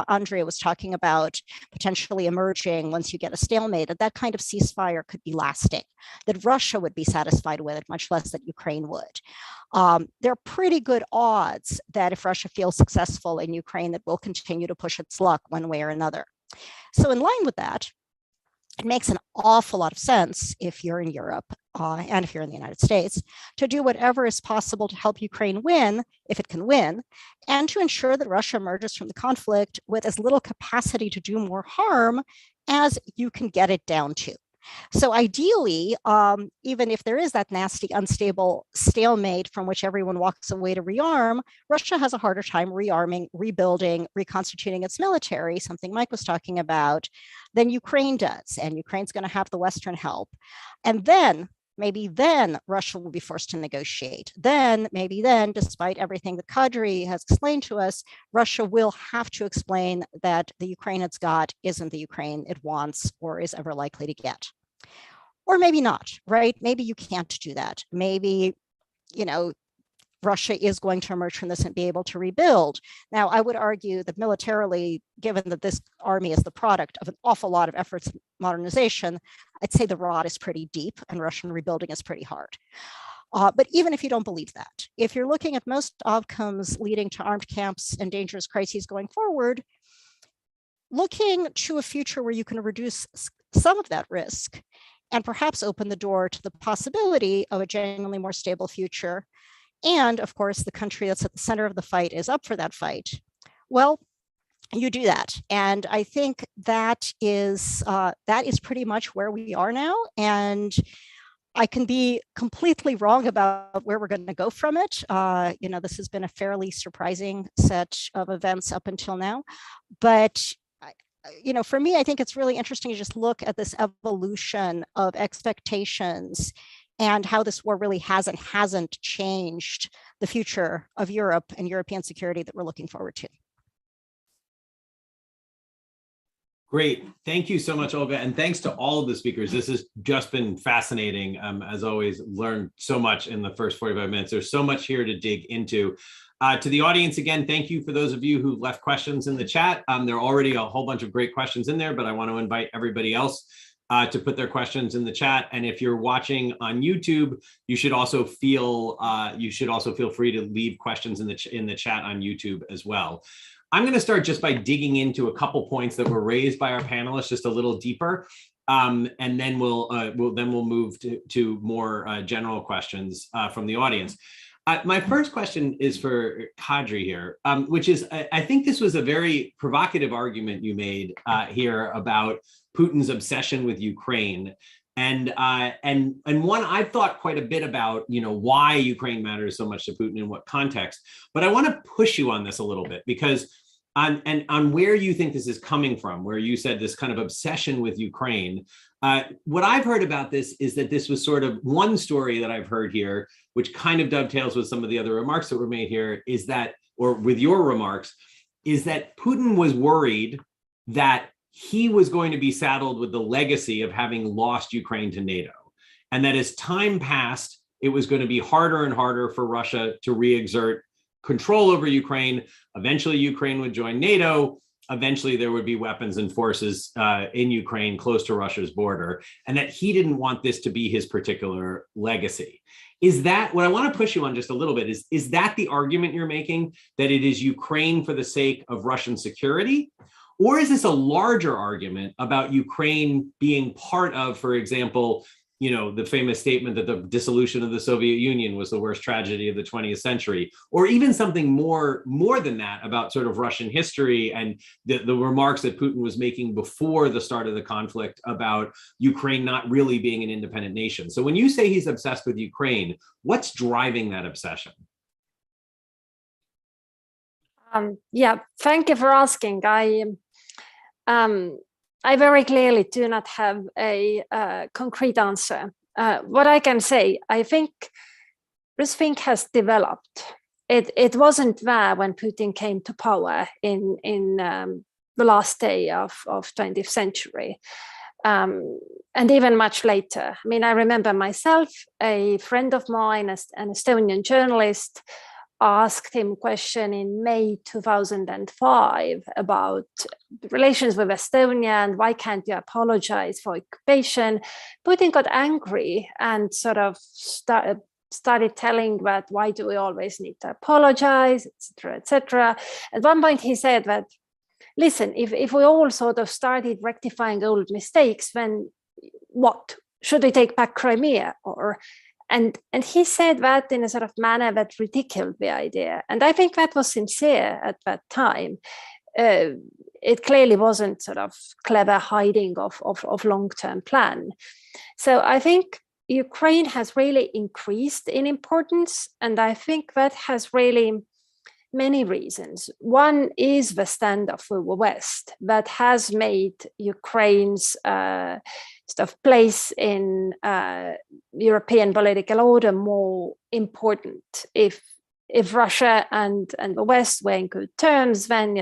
Andrea was talking about, potentially emerging once you get a stalemate, that kind of ceasefire could be lasting, that Russia would be satisfied with it, much less that Ukraine would. There are pretty good odds that if Russia feels successful in Ukraine, that will continue to push its luck one way or another. So in line with that, it makes an awful lot of sense if you're in Europe and if you're in the United States to do whatever is possible to help Ukraine win, if it can win, and to ensure that Russia emerges from the conflict with as little capacity to do more harm as you can get it down to. So ideally, even if there is that nasty, unstable stalemate from which everyone walks away to rearm, Russia has a harder time rearming, rebuilding, reconstituting its military, something Mike was talking about, than Ukraine does. And Ukraine's going to have the Western help. And then, maybe then Russia will be forced to negotiate. Maybe then, despite everything that Kadri has explained to us, Russia will have to explain that the Ukraine it's got isn't the Ukraine it wants or is ever likely to get. or maybe not, right? Maybe you can't do that. Maybe, Russia is going to emerge from this and be able to rebuild. Now, I would argue that militarily, given that this army is the product of an awful lot of efforts in modernization, I'd say the rot is pretty deep and Russian rebuilding is pretty hard. But even if you don't believe that, if you're looking at most outcomes leading to armed camps and dangerous crises going forward, looking to a future where you can reduce some of that risk and perhaps open the door to the possibility of a genuinely more stable future, and of course, the country that's at the center of the fight is up for that fight, well, you do that. And I think that is pretty much where we are now. And I can be completely wrong about where we're going to go from it. This has been a fairly surprising set of events up until now. But for me, I think it's really interesting to just look at this evolution of expectations and how this war really hasn't changed the future of Europe and European security that we're looking forward to. Great. Thank you so much, Olga. And thanks to all of the speakers. This has just been fascinating. As always, learned so much in the first 45 minutes. There's so much here to dig into. To the audience, again, thank you for those of you who left questions in the chat. There are already a whole bunch of great questions in there, but I want to invite everybody else to put their questions in the chat. And if you're watching on YouTube, you should also feel free to leave questions in the chat on YouTube as well. I'm going to start just by digging into a couple points that were raised by our panelists just a little deeper, and then we'll move to more general questions from the audience. My first question is for Kadri here, which is, I think this was a very provocative argument you made here about Putin's obsession with Ukraine. And one I've thought quite a bit about, why Ukraine matters so much to Putin in what context. But I want to push you on this a little bit, because on where you think this is coming from, where you said this kind of obsession with Ukraine. What I've heard about this is that this was sort of one story that I've heard here, which kind of dovetails with some of the other remarks that were made here, is that, or with your remarks, is that Putin was worried that he was going to be saddled with the legacy of having lost Ukraine to NATO. And that as time passed, it was going to be harder and harder for Russia to re-exert control over Ukraine. Eventually, Ukraine would join NATO. Eventually, there would be weapons and forces in Ukraine close to Russia's border, and that he didn't want this to be his particular legacy. Is that what I want to push you on just a little bit? Is that the argument you're making, that it is Ukraine for the sake of Russian security? Or is this a larger argument about Ukraine being part of, for example, the famous statement that the dissolution of the Soviet Union was the worst tragedy of the 20th century, or even something more than that about sort of Russian history and the remarks that Putin was making before the start of the conflict about Ukraine not really being an independent nation. So when you say he's obsessed with Ukraine, what's driving that obsession? Yeah, thank you for asking. I very clearly do not have a concrete answer. What I can say, I think this thing has developed. It wasn't there when Putin came to power in the last day of 20th century, and even much later. I mean, I remember myself, a friend of mine, an Estonian journalist, asked him a question in May 2005 about relations with Estonia and why can't you apologize for occupation. Putin got angry and sort of started telling that why do we always need to apologize, etc., etc. At one point he said that, listen, if we all sort of started rectifying old mistakes, then what? Should we take back Crimea? And he said that in a sort of manner that ridiculed the idea. And I think that was sincere at that time. It clearly wasn't sort of clever hiding of long-term plan. So I think Ukraine has really increased in importance. And I think that has really many reasons. One is the standoff with the West that has made Ukraine's sort of place in European political order more important. If Russia and the West were in good terms, then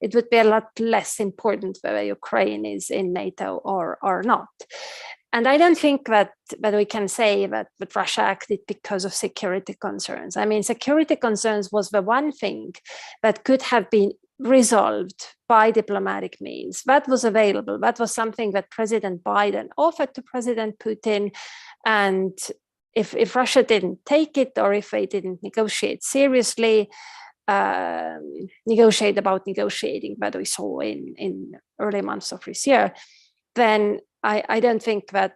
it would be a lot less important whether Ukraine is in NATO or not. And I don't think that we can say that Russia acted because of security concerns. I mean, security concerns was the one thing that could have been resolved by diplomatic means. That was available. That was something that President Biden offered to President Putin. And if Russia didn't take it, or if they didn't negotiate seriously, negotiating, that we saw in early months of this year, then I don't think that,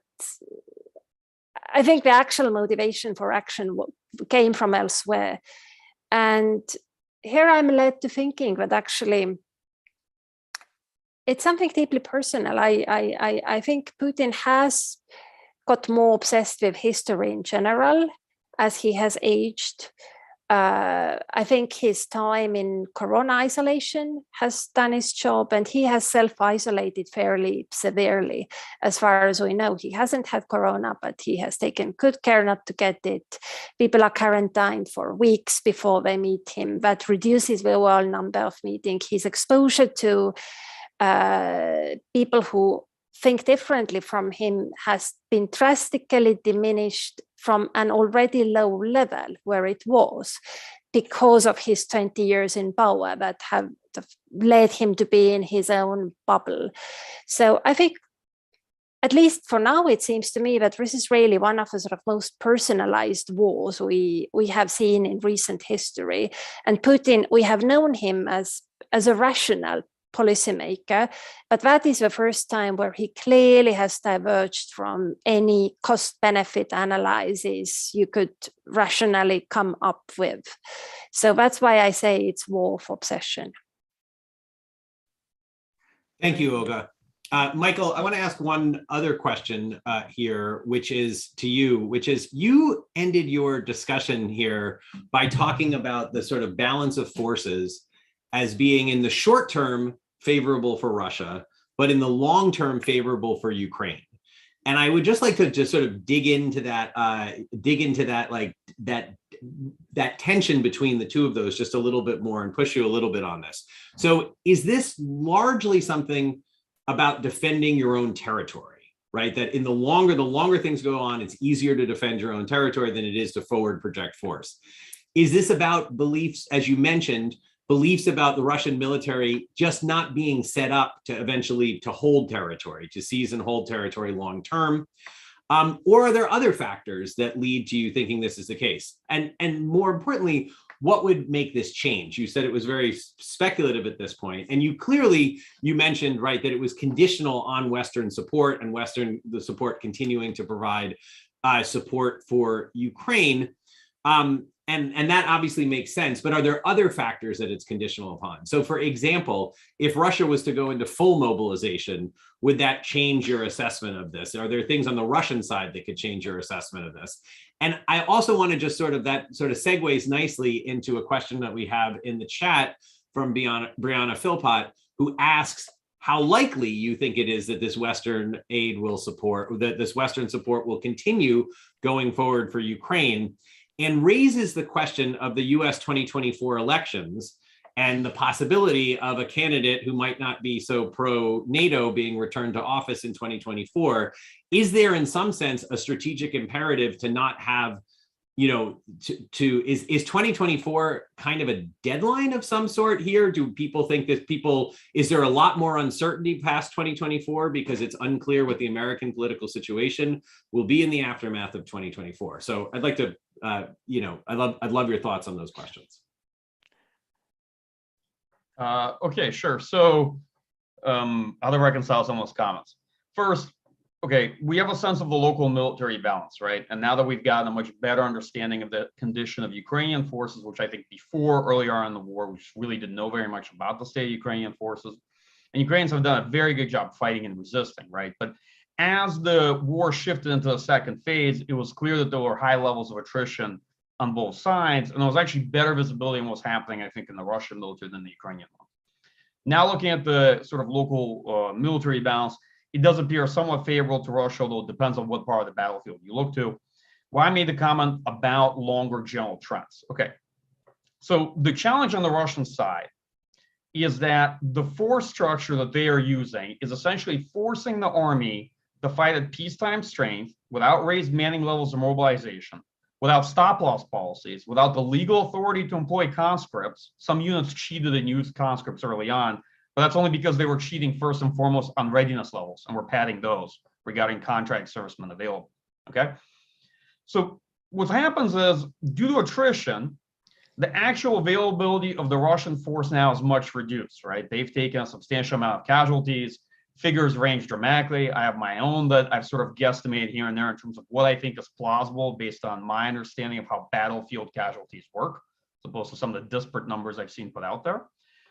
I think the actual motivation for action came from elsewhere. And here I'm led to thinking that actually it's something deeply personal. I think Putin has got more obsessed with history in general as he has aged. I think his time in Corona isolation has done his job, and he has self-isolated fairly severely. As far as we know, he hasn't had Corona, but he has taken good care not to get it. People are quarantined for weeks before they meet him. That reduces the overall number of meetings. His exposure to people who think differently from him has been drastically diminished from an already low level where it was, because of his 20 years in power that have led him to be in his own bubble. So I think, at least for now, it seems to me that this is really one of the sort of most personalized wars we have seen in recent history. And Putin, we have known him as a rational policymaker, but that is the first time where he clearly has diverged from any cost-benefit analysis you could rationally come up with. So that's why I say it's war of obsession. Thank you, Olga. Michael, I want to ask one other question here, which is to you, which is, you ended your discussion here by talking about the sort of balance of forces as being in the short term favorable for Russia, but in the long term favorable for Ukraine. And I would just like to just sort of dig into that like that tension between the two of those just a little bit more and push you a little bit on this. So is this largely something about defending your own territory, right? That in the longer things go on, it's easier to defend your own territory than it is to forward project force. Is this about beliefs, as you mentioned, beliefs about the Russian military just not being set up to eventually to hold territory, to seize and hold territory long term? Or are there other factors that lead to you thinking this is the case? And more importantly, what would make this change? You said it was very speculative at this point, and you mentioned, right, that it was conditional on Western support and the support continuing to provide support for Ukraine. And that obviously makes sense, but are there other factors that it's conditional upon? So for example, if Russia was to go into full mobilization, would that change your assessment of this? Are there things on the Russian side that could change your assessment of this? And I also want to just that segues nicely into a question that we have in the chat from Brianna Philpott, who asks how likely you think it is that this Western aid will support, that this Western support will continue going forward for Ukraine, and raises the question of the US 2024 elections and the possibility of a candidate who might not be so pro-NATO being returned to office in 2024. Is there in some sense a strategic imperative to not have, is 2024 kind of a deadline of some sort here? Do people think that is there a lot more uncertainty past 2024 because it's unclear what the American political situation will be in the aftermath of 2024? So I'd like to, I'd love your thoughts on those questions. Okay, sure. So how to reconcile some of those comments. First, okay, we have a sense of the local military balance, right? And now that we've gotten a much better understanding of the condition of Ukrainian forces, which I think earlier on in the war, we really didn't know very much about the state of Ukrainian forces. And Ukrainians have done a very good job fighting and resisting, right? But as the war shifted into the second phase, it was clear that there were high levels of attrition on both sides. And there was actually better visibility on what's happening, I think, in the Russian military than the Ukrainian one. Now looking at the sort of local military balance, it does appear somewhat favorable to Russia, although it depends on what part of the battlefield you look to. Well, I made the comment about longer general trends. Okay, so the challenge on the Russian side is that the force structure that they are using is essentially forcing the army to fight at peacetime strength without raised manning levels of mobilization, without stop-loss policies, without the legal authority to employ conscripts. Some units cheated and used conscripts early on, but that's only because they were cheating first and foremost on readiness levels, and we're padding those regarding contract servicemen available, okay? So what happens is, due to attrition, the actual availability of the Russian force now is much reduced, right? They've taken a substantial amount of casualties. Figures range dramatically. I have my own that I've sort of guesstimated here and there in terms of what I think is plausible based on my understanding of how battlefield casualties work, as opposed to some of the disparate numbers I've seen put out there.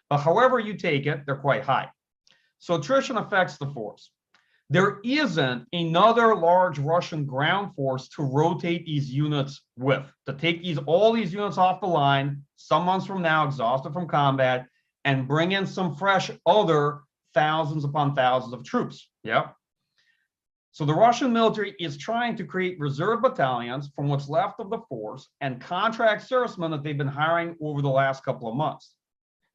But however you take it, they're quite high. So attrition affects the force. There isn't another large Russian ground force to rotate these units with, to take all these units off the line some months from now, exhausted from combat, and bring in some fresh other thousands upon thousands of troops. Yeah. So the Russian military is trying to create reserve battalions from what's left of the force and contract servicemen that they've been hiring over the last couple of months.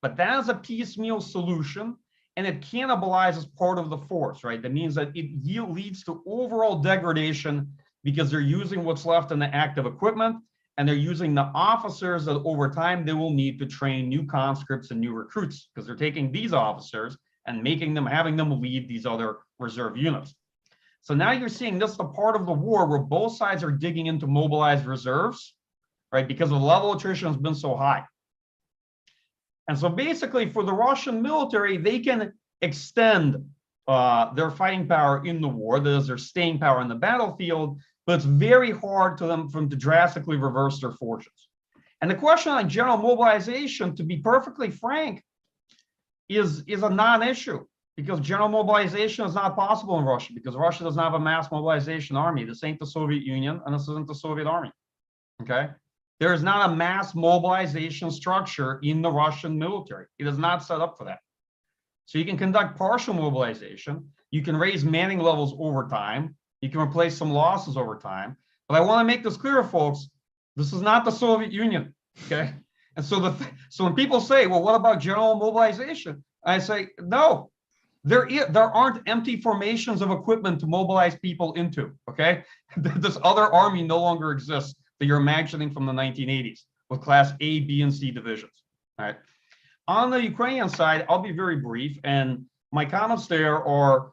But that is a piecemeal solution, and it cannibalizes part of the force, right? That means that it leads to overall degradation because they're using what's left in the active equipment, and they're using the officers that over time they will need to train new conscripts and new recruits, because they're taking these officers and having them lead these other reserve units. So now you're seeing this is the part of the war where both sides are digging into mobilized reserves, right? Because the level of attrition has been so high. And so basically for the Russian military, they can extend their fighting power in the war, that is their staying power in the battlefield, but it's very hard to them to drastically reverse their fortunes. And the question on general mobilization, to be perfectly frank, is a non-issue, because general mobilization is not possible in Russia, because Russia doesn't have a mass mobilization army. This ain't the Soviet Union, and this isn't the Soviet army, okay? There is not a mass mobilization structure in the Russian military. It is not set up for that. So you can conduct partial mobilization, you can raise manning levels over time, you can replace some losses over time, but I want to make this clear, folks, this is not the Soviet Union, okay? And so so when people say, well, what about general mobilization? I say, no, there aren't empty formations of equipment to mobilize people into, okay? This other army no longer exists that you're imagining from the 1980s with class A, B, and C divisions, all right? On the Ukrainian side, I'll be very brief, and my comments there are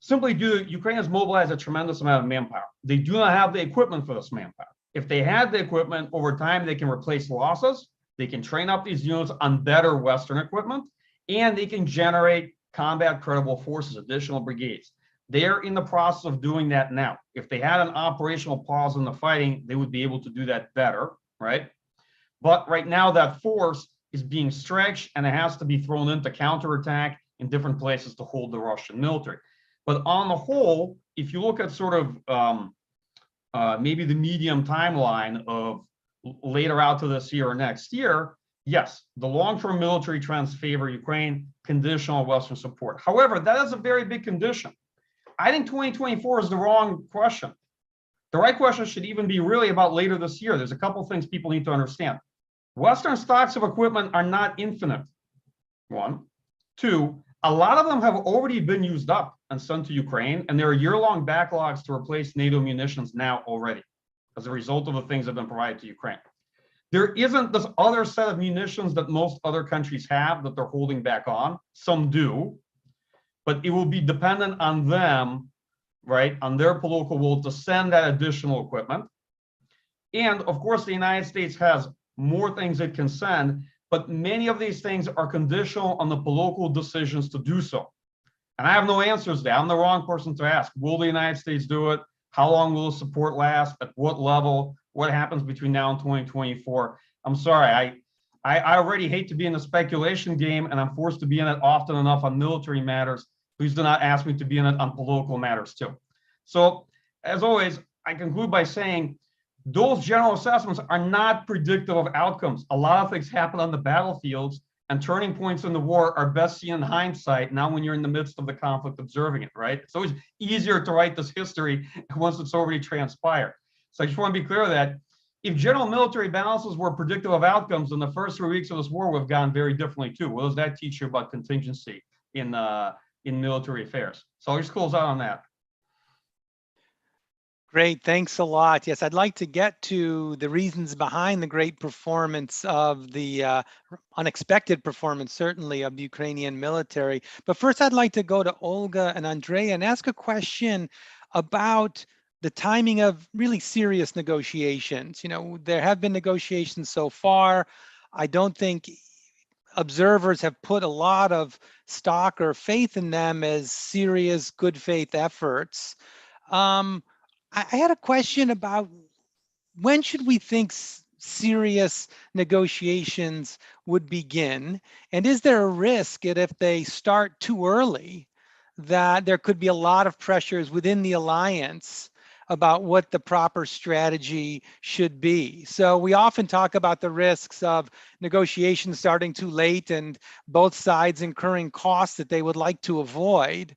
simply due to Ukraine has mobilized a tremendous amount of manpower. They do not have the equipment for this manpower. If they had the equipment, over time, they can replace losses. They can train up these units on better Western equipment, and they can generate combat credible forces, additional brigades. They're in the process of doing that now. If they had an operational pause in the fighting, they would be able to do that better, right? But right now that force is being stretched, and it has to be thrown into counterattack in different places to hold the Russian military. But on the whole, if you look at sort of maybe the medium timeline of later out to this year or next year, yes, the long-term military trends favor Ukraine, conditional Western support. However, that is a very big condition. I think 2024 is the wrong question. The right question should even be really about later this year. There's a couple of things people need to understand. Western stocks of equipment are not infinite, one. Two, a lot of them have already been used up and sent to Ukraine, and there are year-long backlogs to replace NATO munitions now already as a result of the things that have been provided to Ukraine. There isn't this other set of munitions that most other countries have that they're holding back on. Some do, but it will be dependent on them, right, on their political will to send that additional equipment. And of course, the United States has more things it can send, but many of these things are conditional on the political decisions to do so. And I have no answers there. I'm the wrong person to ask. Will the United States do it? How long will the support last? At what level? What happens between now and 2024? I'm sorry, I already hate to be in the speculation game, and I'm forced to be in it often enough on military matters. Please do not ask me to be in it on political matters too. So as always, I conclude by saying those general assessments are not predictive of outcomes. A lot of things happen on the battlefields, and turning points in the war are best seen in hindsight, not when you're in the midst of the conflict observing it, right? It's always easier to write this history once it's already transpired. So I just want to be clear that if general military balances were predictive of outcomes, then the first 3 weeks of this war would have gone very differently too. What does that teach you about contingency in military affairs? So I'll just close out on that. Great, thanks a lot. Yes, I'd like to get to the reasons behind the great performance of the unexpected performance, certainly, of the Ukrainian military. But first, I'd like to go to Olga and Andrea and ask a question about the timing of really serious negotiations. You know, there have been negotiations so far. I don't think observers have put a lot of stock or faith in them as serious, good faith efforts. I had a question about when should we think serious negotiations would begin? And is there a risk that if they start too early, that there could be a lot of pressures within the alliance about what the proper strategy should be? So we often talk about the risks of negotiations starting too late and both sides incurring costs that they would like to avoid.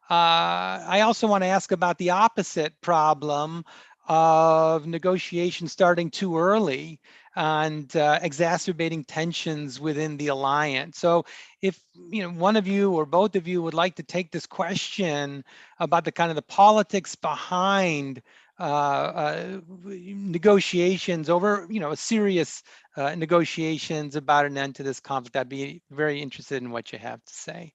I also want to ask about the opposite problem of negotiations starting too early and exacerbating tensions within the alliance. So if one of you or both of you would like to take this question about the kind of the politics behind negotiations over, serious negotiations about an end to this conflict, I'd be very interested in what you have to say.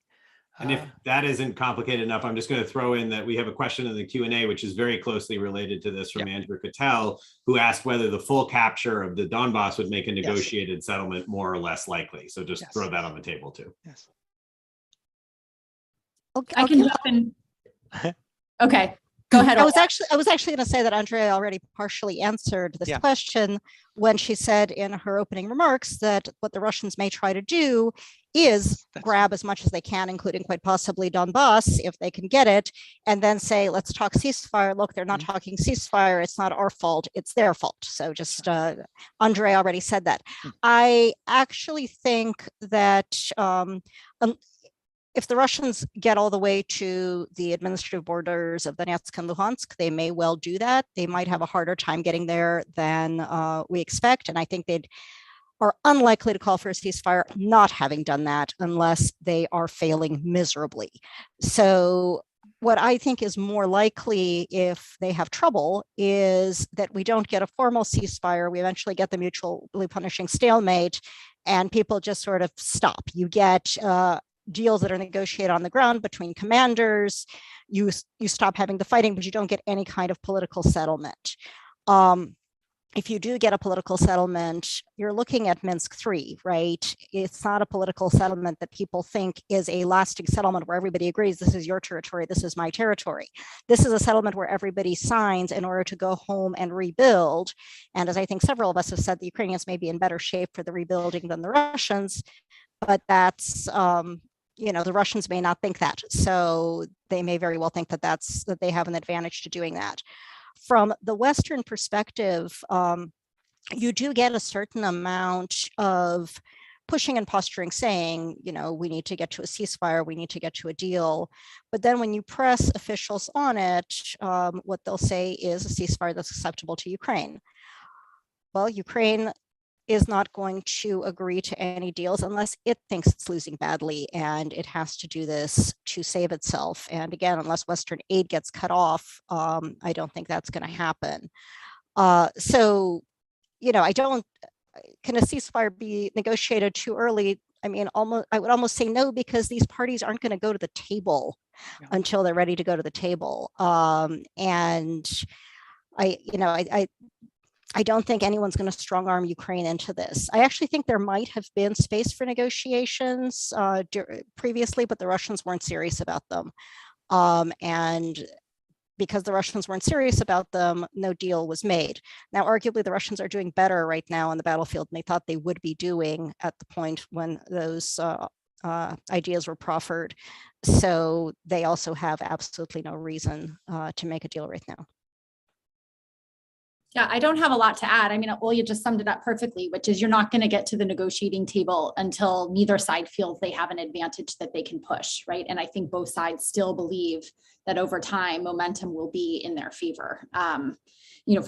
And if that isn't complicated enough, I'm just going to throw in that we have a question in the Q&A, which is very closely related to this from Andrew Cattell, who asked whether the full capture of the Donbas would make a negotiated settlement more or less likely. So just throw that on the table too. Yes. Okay, I can jump in. Okay. Go ahead. I was actually going to say that Andrea already partially answered this question when she said in her opening remarks that what the Russians may try to do is grab as much as they can, including quite possibly Donbas, if they can get it, and then say, let's talk ceasefire. Look, they're not talking ceasefire. It's not our fault. It's their fault. So just Andrea already said that. I actually think that if the Russians get all the way to the administrative borders of Donetsk and Luhansk, they may well do that. They might have a harder time getting there than we expect. And I think they are unlikely to call for a ceasefire, not having done that unless they are failing miserably. So what I think is more likely if they have trouble is that we don't get a formal ceasefire. We eventually get the mutually punishing stalemate and people just sort of stop. You get deals that are negotiated on the ground between commanders, you stop having the fighting, but you don't get any kind of political settlement. If you do get a political settlement, you're looking at Minsk III, right? It's not a political settlement that people think is a lasting settlement where everybody agrees, this is your territory, this is my territory. This is a settlement where everybody signs in order to go home and rebuild. And as I think several of us have said, the Ukrainians may be in better shape for the rebuilding than the Russians, but that's, the Russians may not think that. So they may very well think that they have an advantage to doing that. From the Western perspective, you do get a certain amount of pushing and posturing, saying, we need to get to a ceasefire, we need to get to a deal. But then when you press officials on it, what they'll say is a ceasefire that's acceptable to Ukraine. Well, Ukraine is not going to agree to any deals unless it thinks it's losing badly and it has to do this to save itself. And again, unless Western aid gets cut off, I don't think that's going to happen. So, can a ceasefire be negotiated too early? I mean, I would almost say no, because these parties aren't going to go to the table until they're ready to go to the table. And I don't think anyone's going to strong arm Ukraine into this. I actually think there might have been space for negotiations previously, but the Russians weren't serious about them. And because the Russians weren't serious about them, no deal was made. Now, arguably, the Russians are doing better right now on the battlefield than they thought they would be doing at the point when those ideas were proffered. So they also have absolutely no reason to make a deal right now. Yeah, I don't have a lot to add. I mean, Olya just summed it up perfectly, which is you're not going to get to the negotiating table until neither side feels they have an advantage that they can push, right? And I think both sides still believe that over time, momentum will be in their favor. From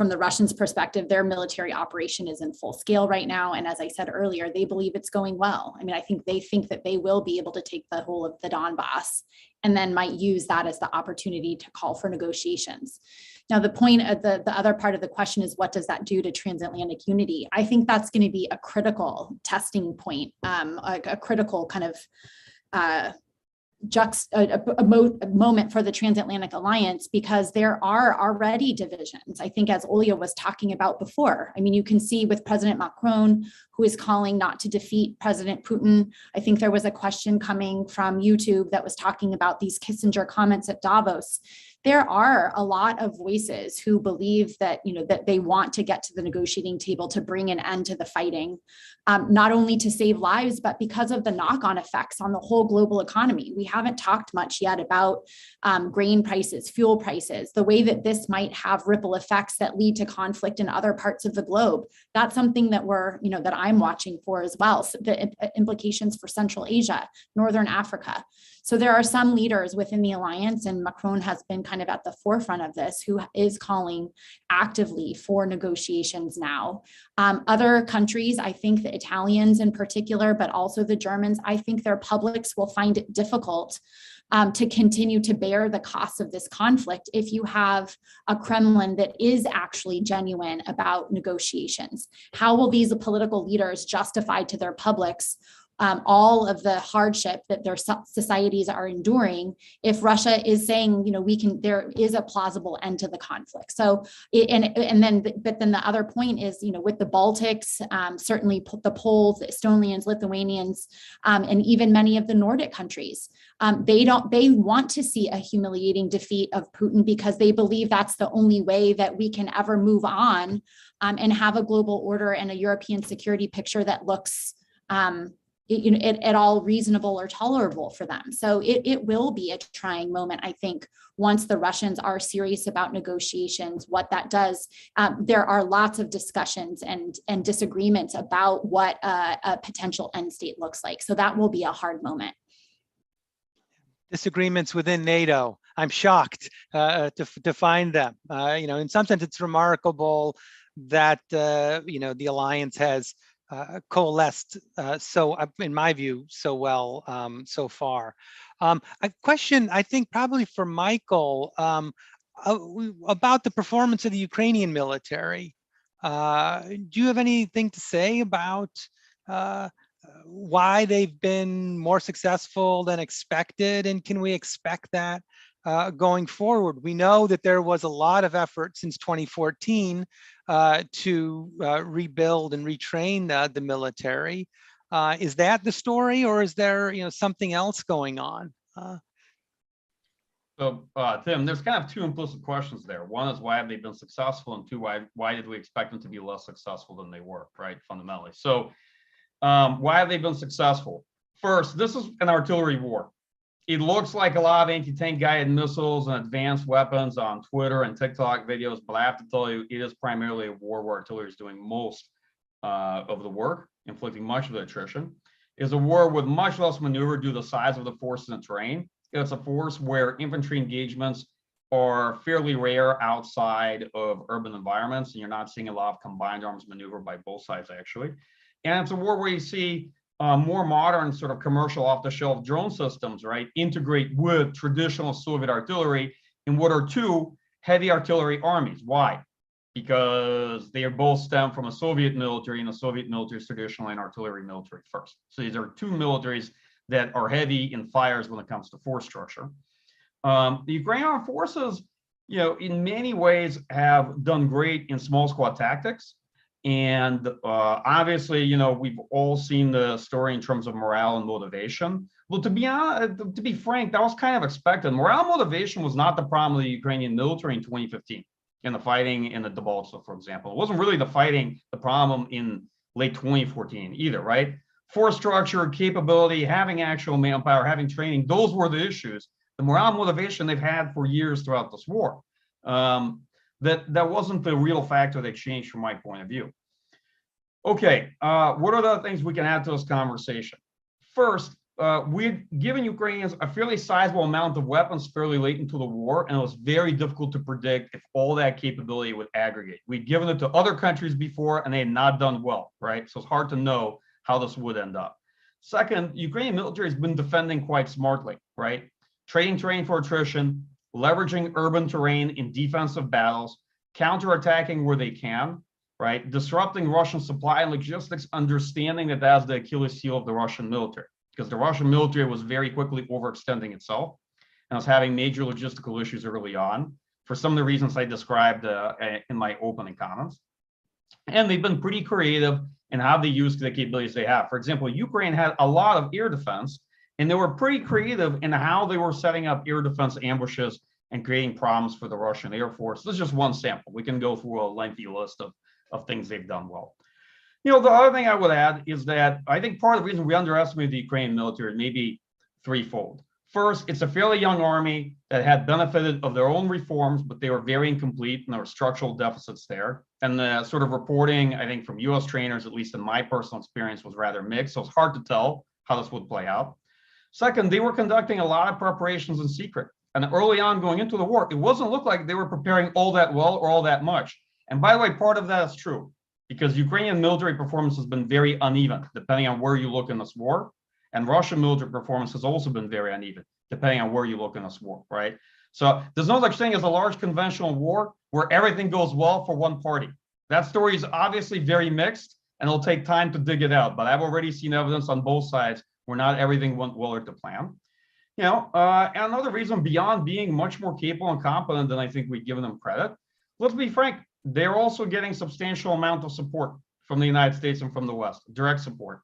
the Russians' perspective, their military operation is in full scale right now. And as I said earlier, they believe it's going well. I mean, I think they think that they will be able to take the whole of the Donbas and then might use that as the opportunity to call for negotiations. Now, the point of the other part of the question is, what does that do to transatlantic unity? I think that's going to be a critical testing point, a critical kind of moment for the transatlantic alliance, because there are already divisions. I think, as Olya was talking about before, I mean, you can see with President Macron, who is calling not to defeat President Putin. I think there was a question coming from YouTube that was talking about these Kissinger comments at Davos. There are a lot of voices who believe that, that they want to get to the negotiating table to bring an end to the fighting, not only to save lives, but because of the knock-on effects on the whole global economy. We haven't talked much yet about grain prices, fuel prices, the way that this might have ripple effects that lead to conflict in other parts of the globe. That's something that that I'm watching for as well. So the implications for Central Asia, Northern Africa. So there are some leaders within the alliance, and Macron has been kind of at the forefront of this, who is calling actively for negotiations now. Other countries, I think the Italians in particular, but also the Germans, I think their publics will find it difficult to continue to bear the costs of this conflict if you have a Kremlin that is actually genuine about negotiations. How will these political leaders justify to their publics all of the hardship that their societies are enduring if Russia is saying, there is a plausible end to the conflict? So, but then the other point is, with the Baltics, certainly the Poles, the Estonians, Lithuanians, and even many of the Nordic countries, they want to see a humiliating defeat of Putin, because they believe that's the only way that we can ever move on and have a global order and a European security picture that looks at all reasonable or tolerable for them. So it will be a trying moment, I think, once the Russians are serious about negotiations, what that does. There are lots of discussions and disagreements about what a potential end state looks like. So that will be a hard moment. Disagreements within NATO. I'm shocked to find them. In some sense, it's remarkable that the alliance has coalesced in my view, so well so far. A question, I think, probably for Michael, about the performance of the Ukrainian military. Do you have anything to say about why they've been more successful than expected, and can we expect that going forward? We know that there was a lot of effort since 2014 to rebuild and retrain the military. Is that the story, or is there something else going on? So Tim, there's kind of two implicit questions there. One is, why have they been successful, and two, why did we expect them to be less successful than they were, right? Fundamentally. So why have they been successful? First, this is an artillery war. It looks like a lot of anti-tank guided missiles and advanced weapons on Twitter and TikTok videos, but I have to tell you, it is primarily a war where artillery is doing most of the work, inflicting much of the attrition. It's a war with much less maneuver due to the size of the forces and terrain. It's a force where infantry engagements are fairly rare outside of urban environments, and you're not seeing a lot of combined arms maneuver by both sides, actually. And it's a war where you see more modern sort of commercial off-the-shelf drone systems, right, integrate with traditional Soviet artillery in what are two heavy artillery armies. Why? Because they are both stem from a Soviet military, and the Soviet military is traditionally an artillery military first. So these are two militaries that are heavy in fires when it comes to force structure. The Ukrainian armed forces, in many ways have done great in small squad tactics. And obviously, we've all seen the story in terms of morale and motivation. Well, to be honest, to be frank, that was kind of expected. Morale and motivation was not the problem of the Ukrainian military in 2015 in the fighting in the Donbas, for example. It wasn't really the problem in late 2014 either, right? Force structure, capability, having actual manpower, having training, those were the issues. The morale and motivation they've had for years throughout this war. That wasn't the real factor that changed from my point of view. Okay, what are the things we can add to this conversation? First, we've given Ukrainians a fairly sizable amount of weapons fairly late into the war, and it was very difficult to predict if all that capability would aggregate. We'd given it to other countries before, and they had not done well, right? So it's hard to know how this would end up. Second, Ukrainian military has been defending quite smartly, right? trading terrain for attrition, leveraging urban terrain in defensive battles, counterattacking where they can, right? Disrupting Russian supply and logistics, understanding that that's the Achilles heel of the Russian military, because the Russian military was very quickly overextending itself and was having major logistical issues early on for some of the reasons I described in my opening comments. And they've been pretty creative in how they use the capabilities they have. For example, Ukraine had a lot of air defense, and they were pretty creative in how they were setting up air defense ambushes and creating problems for the Russian Air Force. This is just one sample. We can go through a lengthy list of things they've done well. You know, the other thing I would add is that I think part of the reason we underestimate the Ukrainian military may be threefold. First, it's a fairly young army that had benefited of their own reforms, but they were very incomplete and there were structural deficits there. And the sort of reporting, I think, from US trainers, at least in my personal experience, was rather mixed. So it's hard to tell how this would play out. Second, they were conducting a lot of preparations in secret. And early on going into the war, it wasn't look like they were preparing all that well or all that much. And by the way, part of that is true because Ukrainian military performance has been very uneven, depending on where you look in this war. And Russian military performance has also been very uneven, depending on where you look in this war, right? So there's no such thing as a large conventional war where everything goes well for one party. That story is obviously very mixed, and it'll take time to dig it out. But I've already seen evidence on both sides where not everything went well or to plan. You know, and another reason beyond being much more capable and competent than I think we've given them credit, let's be frank, they're also getting substantial amount of support from the United States and from the West, direct support.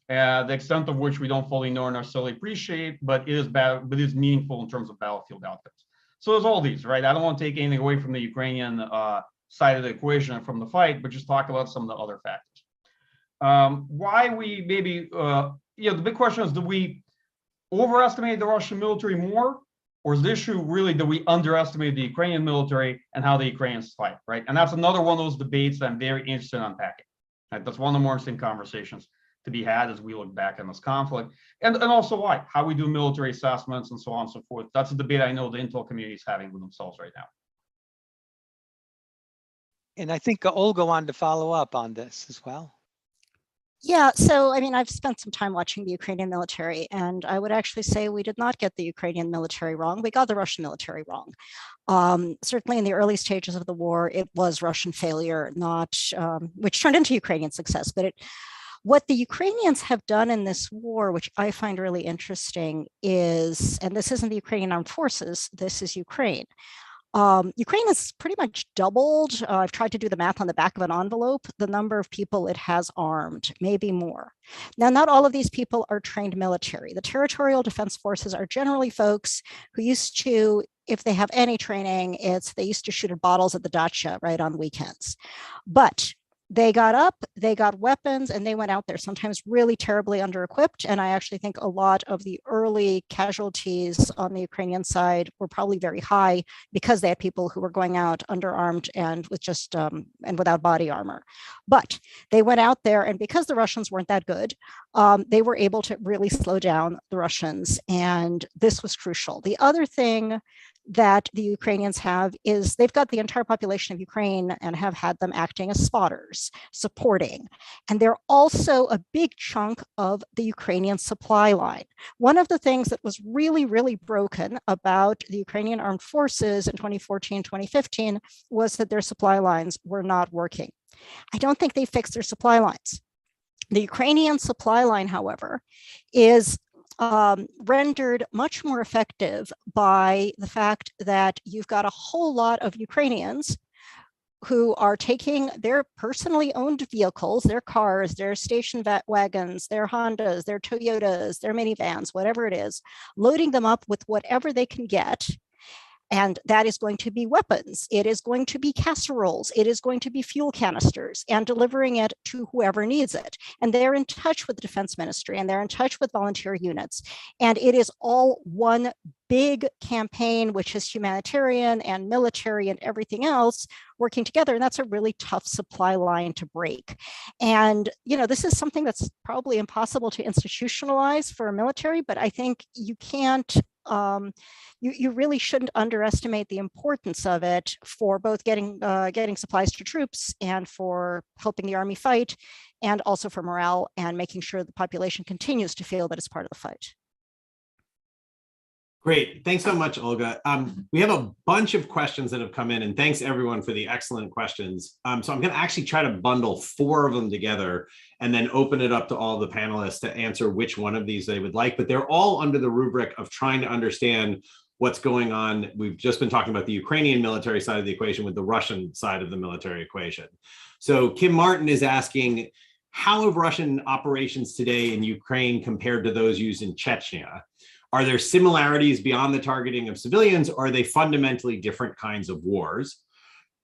The extent of which we don't fully know or necessarily appreciate, but it is meaningful in terms of battlefield outcomes. So there's all these, right? I don't want to take anything away from the Ukrainian side of the equation and from the fight, but just talk about some of the other factors. Why we maybe, you know, the big question is, do we overestimate the Russian military more? Or is the issue really that we underestimate the Ukrainian military and how the Ukrainians fight, right? And that's another one of those debates that I'm very interested in unpacking. Right? That's one of the more interesting conversations to be had as we look back on this conflict. And also why, how we do military assessments and so on and so forth. That's a debate I know the intel community is having with themselves right now. And I think Olga wanted to follow up on this as well. Yeah, so I mean, I've spent some time watching the Ukrainian military, and I would actually say we did not get the Ukrainian military wrong. We got the Russian military wrong. Certainly in the early stages of the war, it was Russian failure, not which turned into Ukrainian success. But what the Ukrainians have done in this war, which I find really interesting, is, and this isn't the Ukrainian armed forces, this is Ukraine. Ukraine has pretty much doubled. I've tried to do the math on the back of an envelope, the number of people it has armed, maybe more. Now, not all of these people are trained military. The territorial defense forces are generally folks who used to, if they have any training, they used to shoot at bottles at the dacha, right, on weekends. But they got up, they got weapons, and they went out there, sometimes really terribly under-equipped. And I actually think a lot of the early casualties on the Ukrainian side were probably very high because they had people who were going out underarmed and with just and without body armor. But they went out there, and because the Russians weren't that good, they were able to really slow down the Russians, and this was crucial. The other thing that the Ukrainians have is they've got the entire population of Ukraine and have had them acting as spotters, supporting. And they're also a big chunk of the Ukrainian supply line. One of the things that was really, really broken about the Ukrainian armed forces in 2014, 2015 was that their supply lines were not working. I don't think they fixed their supply lines. The Ukrainian supply line, however, is rendered much more effective by the fact that you've got a whole lot of Ukrainians who are taking their personally owned vehicles, their cars, their station wagons, their Hondas, their Toyotas, their minivans, whatever it is, loading them up with whatever they can get. And that is going to be weapons. It is going to be casseroles. It is going to be fuel canisters, and delivering it to whoever needs it. And they're in touch with the defense ministry, and they're in touch with volunteer units. And it is all one big campaign, which is humanitarian and military and everything else working together. And that's a really tough supply line to break. And, you know, this is something that's probably impossible to institutionalize for a military, but I think you can't, you really shouldn't underestimate the importance of it for both getting supplies to troops and for helping the army fight, and also for morale and making sure the population continues to feel that it's part of the fight. Great. Thanks so much, Olga. We have a bunch of questions that have come in, and thanks everyone for the excellent questions. So I'm going to actually try to bundle 4 of them together and then open it up to all the panelists to answer which one of these they would like, but they're all under the rubric of trying to understand what's going on. We've just been talking about the Ukrainian military side of the equation with the Russian side of the military equation. So Kim Martin is asking, how have Russian operations today in Ukraine compared to those used in Chechnya? Are there similarities beyond the targeting of civilians, or are they fundamentally different kinds of wars?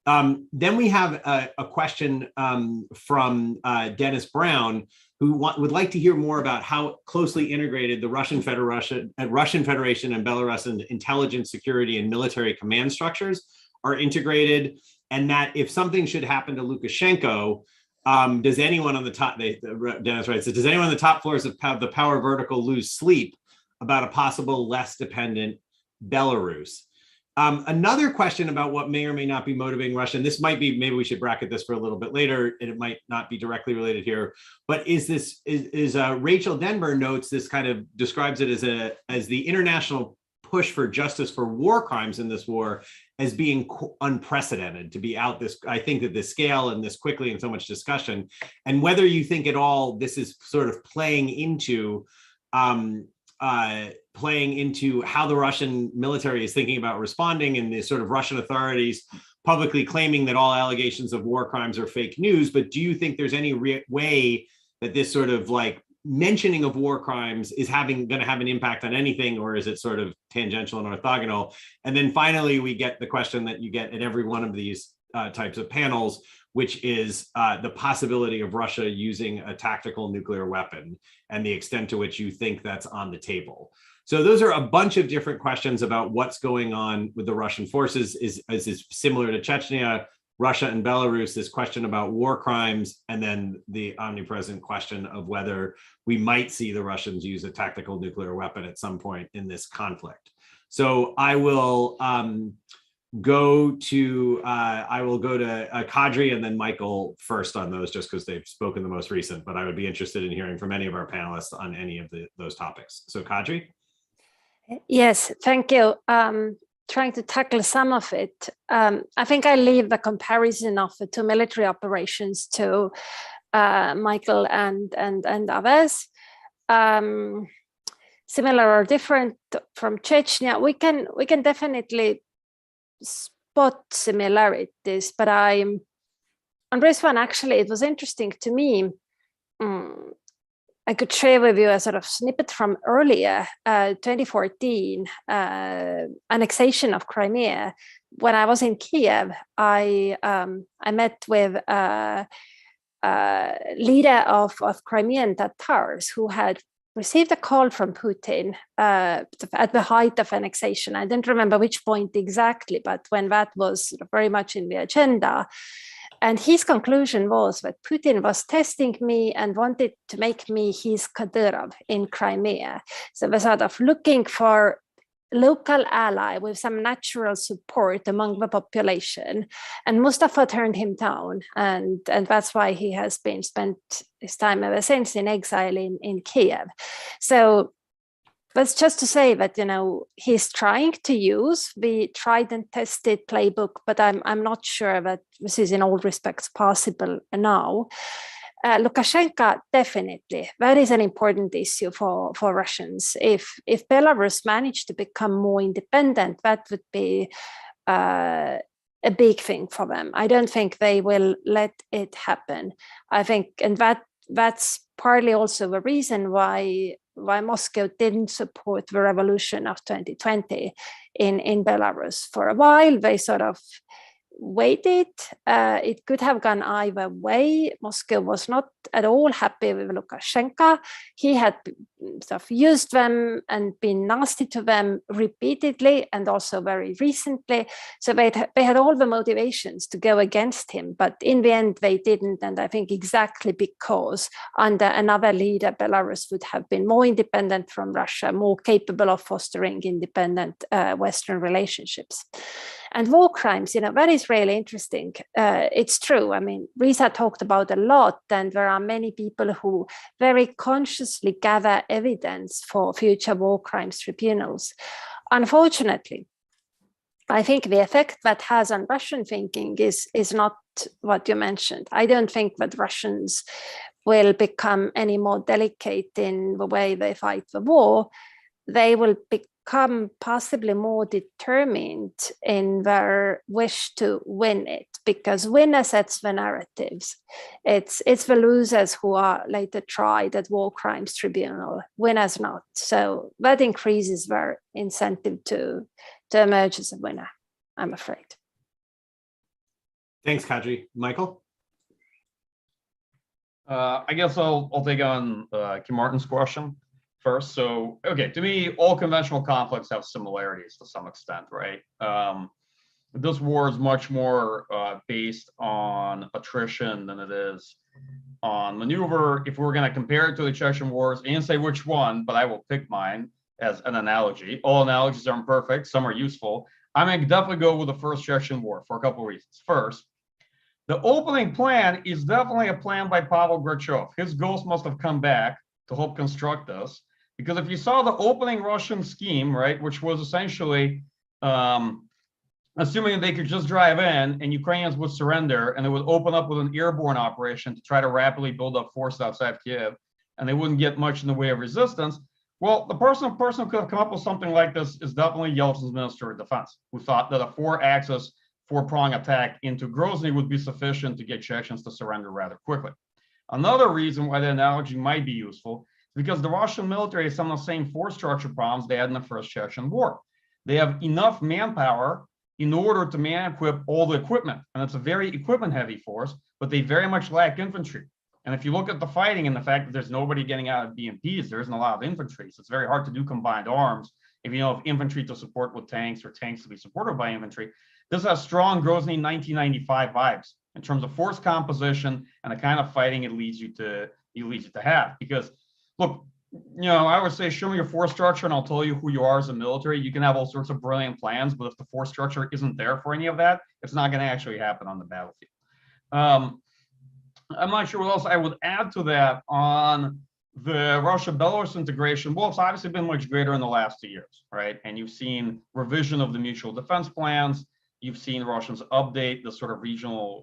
Then we have a question from Dennis Brown, who would like to hear more about how closely integrated the Russian Federation and Belarus intelligence, security, and military command structures are integrated, and that if something should happen to Lukashenko, does anyone on the top, Dennis writes, does anyone on the top floors of the power vertical lose sleep about a possible less dependent Belarus? Another question about what may or may not be motivating Russia, and this might be, maybe we should bracket this for a little bit later, and it might not be directly related here, but Rachel Denver notes this, kind of describes it as the international push for justice for war crimes in this war as being unprecedented, to be out this, I think that this scale and this quickly and so much discussion, and whether you think at all this is sort of playing into how the Russian military is thinking about responding, and the sort of Russian authorities publicly claiming that all allegations of war crimes are fake news. But do you think there's any way that this sort of like mentioning of war crimes is going to have an impact on anything, or is it sort of tangential and orthogonal? And then finally, we get the question that you get at every one of these types of panels, which is the possibility of Russia using a tactical nuclear weapon and the extent to which you think that's on the table. So those are a bunch of different questions about what's going on with the Russian forces. Is similar to Chechnya, Russia and Belarus, this question about war crimes, and then the omnipresent question of whether we might see the Russians use a tactical nuclear weapon at some point in this conflict. So I will go to Kadri and then Michael first on those, just because they've spoken the most recent, but I would be interested in hearing from any of our panelists on any of those topics. So Kadri? Yes, thank you. Trying to tackle some of it. I think I leave the comparison of the 2 military operations to Michael and others. Similar or different from Chechnya, we can definitely spot similarities, but on this one, actually, it was interesting to me. I could share with you a sort of snippet from earlier, 2014, annexation of Crimea. When I was in Kyiv, I met with a leader of Crimean Tatars who had received a call from Putin at the height of annexation. I don't remember which point exactly, but when that was very much in the agenda. And his conclusion was that Putin was testing me and wanted to make me his Kadyrov in Crimea. So we're sort of looking for local ally with some natural support among the population. And Mustafa turned him down. And that's why he has been spent his time ever since in exile in Kyiv. So that's just to say that, he's trying to use the tried and tested playbook, but I'm not sure that this is in all respects possible now. Lukashenko, definitely, that is an important issue for Russians. If Belarus managed to become more independent, that would be a big thing for them. I don't think they will let it happen. I think, and that's partly also the reason why Moscow didn't support the revolution of 2020 in Belarus. For a while, they sort of waited. It could have gone either way. Moscow was not at all happy with Lukashenko. He had sort of used them and been nasty to them repeatedly and also very recently. So they had all the motivations to go against him, but in the end they didn't. And I think exactly because under another leader, Belarus would have been more independent from Russia, more capable of fostering independent Western relationships. And war crimes, that is really interesting. It's true. I mean, Risa talked about a lot, and there are many people who very consciously gather evidence for future war crimes tribunals. unfortunately, I think the effect that has on Russian thinking is not what you mentioned. I don't think that Russians will become any more delicate in the way they fight the war. They will become possibly more determined in their wish to win it, because winner sets the narratives. It's the losers who are later tried at war crimes tribunal, winners not. So that increases their incentive to emerge as a winner, I'm afraid. Thanks, Kadri. Michael? I guess I'll take on Kim Martin's question first. So, okay, to me, all conventional conflicts have similarities to some extent, right? This war is much more based on attrition than it is on maneuver. If we're going to compare it to the Chechen wars, I didn't say which one, but I will pick mine as an analogy. All analogies are imperfect, some are useful. I'm going to definitely go with the first Chechen war for a couple of reasons. First, the opening plan is definitely a plan by Pavel Gorbachev. His ghost must have come back to help construct this, because if you saw the opening Russian scheme, right, which was essentially assuming they could just drive in and Ukrainians would surrender and they would open up with an airborne operation to try to rapidly build up forces outside Kyiv, and they wouldn't get much in the way of resistance. Well, the person who could have come up with something like this is definitely Yeltsin's Minister of Defense, who thought that a four-axis, four-prong attack into Grozny would be sufficient to get Chechens to surrender rather quickly. Another reason why the analogy might be useful is because the Russian military has some of the same force structure problems they had in the first Chechen war. They have enough manpower in order to man-equip all the equipment, and it's a very equipment-heavy force, but they very much lack infantry. And if you look at the fighting and the fact that there's nobody getting out of BMPs, there isn't a lot of infantry, so it's very hard to do combined arms if you don't have infantry to support with tanks or tanks to be supported by infantry. This has strong Grozny 1995 vibes in terms of force composition and the kind of fighting it leads you to have. Because look, you know, I would say show me your force structure and I'll tell you who you are as a military. You can have all sorts of brilliant plans, but if the force structure isn't there for any of that, it's not going to actually happen on the battlefield. I'm not sure what else I would add to that on the Russia-Belarus integration. Well, it's obviously been much greater in the last 2 years, right? And you've seen revision of the mutual defense plans. You've seen Russians update the sort of regional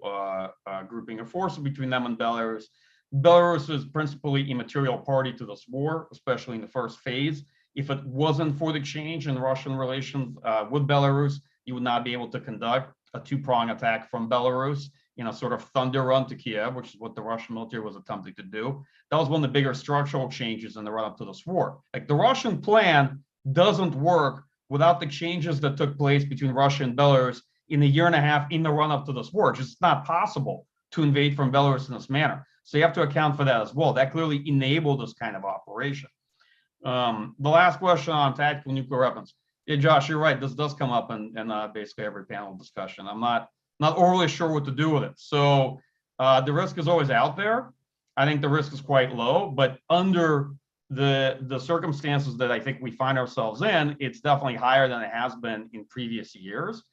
grouping of forces between them and Belarus. Belarus is principally a material party to this war, especially in the first phase. If it wasn't for the change in Russian relations with Belarus, you would not be able to conduct a two-prong attack from Belarus in a sort of thunder run to Kyiv, which is what the Russian military was attempting to do. That was one of the bigger structural changes in the run-up to this war. Like, the Russian plan doesn't work without the changes that took place between Russia and Belarus in a year and a half in the run-up to this war. It's just not possible to invade from Belarus in this manner. So you have to account for that as well. That clearly enabled this kind of operation. The last question on tactical nuclear weapons. Yeah, Josh, you're right. This does come up in basically every panel discussion. I'm not overly sure what to do with it. So the risk is always out there. I think the risk is quite low, but under the circumstances that I think we find ourselves in, it's definitely higher than it has been in previous years.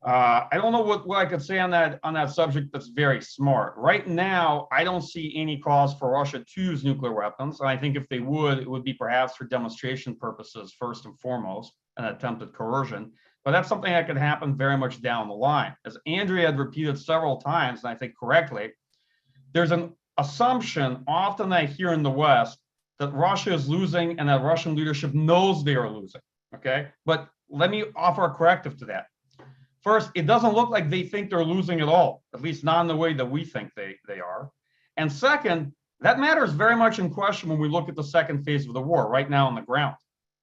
I don't know what I could say on that subject that's very smart. Right now, I don't see any cause for Russia to use nuclear weapons. And I think if they would, it would be perhaps for demonstration purposes, first and foremost, an attempted coercion. But that's something that could happen very much down the line. As Andrea had repeated several times, and I think correctly, there's an assumption often I hear in the West that Russia is losing and that Russian leadership knows they are losing, okay? But let me offer a corrective to that. First, it doesn't look like they think they're losing at all, at least not in the way that we think they are. And second, that matter is very much in question when we look at the second phase of the war right now on the ground,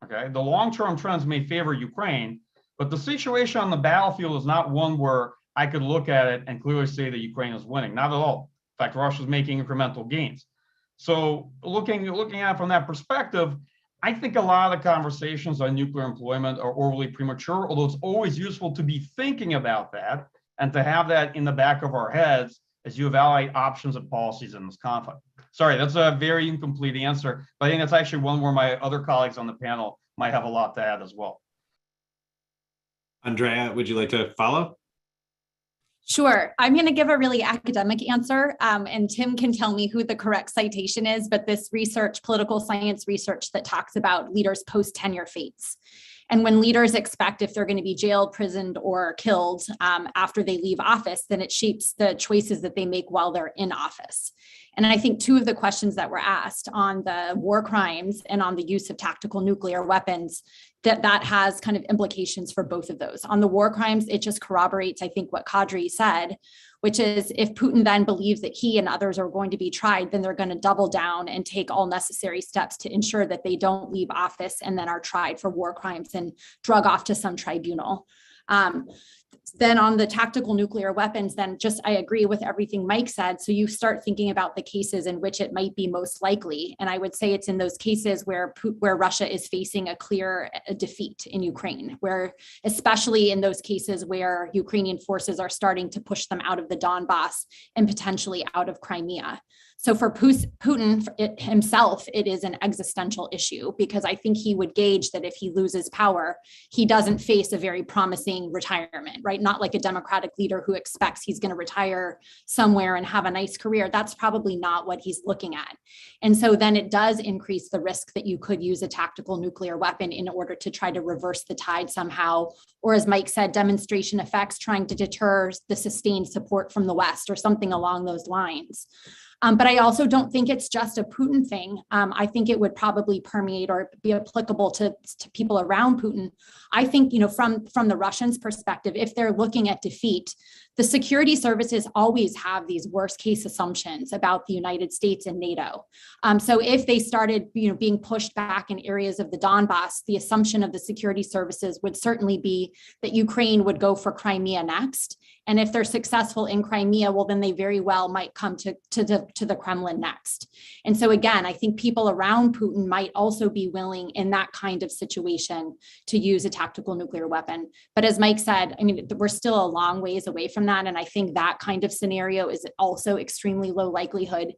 okay? The long-term trends may favor Ukraine, but the situation on the battlefield is not one where I could look at it and clearly say that Ukraine is winning, not at all. In fact, Russia's making incremental gains. So looking at it from that perspective, I think a lot of the conversations on nuclear employment are overly premature, although it's always useful to be thinking about that and to have that in the back of our heads as you evaluate options and policies in this conflict. Sorry, that's a very incomplete answer, but I think that's actually one where my other colleagues on the panel might have a lot to add as well. Andrea, would you like to follow? Sure. I'm going to give a really academic answer, and Tim can tell me who the correct citation is, but this research, political science research that talks about leaders' post-tenure fates. And when leaders expect if they're going to be jailed, prisoned, or killed after they leave office, then it shapes the choices that they make while they're in office. And I think two of the questions that were asked on the war crimes and on the use of tactical nuclear weapons, that has kind of implications for both of those. On the war crimes, it just corroborates, I think, what Kadri said, which is if Putin then believes that he and others are going to be tried, then they're going to double down and take all necessary steps to ensure that they don't leave office and then are tried for war crimes and drug off to some tribunal. Then on the tactical nuclear weapons, then just I agree with everything Mike said. So you start thinking about the cases in which it might be most likely. And I would say it's in those cases where Russia is facing a clear defeat in Ukraine, where especially in those cases where Ukrainian forces are starting to push them out of the Donbas and potentially out of Crimea. So for Putin himself, it is an existential issue, because I think he would gauge that if he loses power, he doesn't face a very promising retirement, right? Not like a democratic leader who expects he's going to retire somewhere and have a nice career. That's probably not what he's looking at. And so then it does increase the risk that you could use a tactical nuclear weapon in order to try to reverse the tide somehow. Or as Mike said, demonstration effects, trying to deter the sustained support from the West or something along those lines. But I also don't think it's just a Putin thing. I think it would probably permeate or be applicable to people around Putin. I think, from the Russians' perspective, if they're looking at defeat, the security services always have these worst case assumptions about the United States and NATO. So if they started, being pushed back in areas of the Donbas, the assumption of the security services would certainly be that Ukraine would go for Crimea next. And if they're successful in Crimea, well, then they very well might come to the Kremlin next. And so again, I think people around Putin might also be willing in that kind of situation to use a tactical nuclear weapon. But as Mike said, we're still a long ways away from that. And I think that kind of scenario is also extremely low likelihood.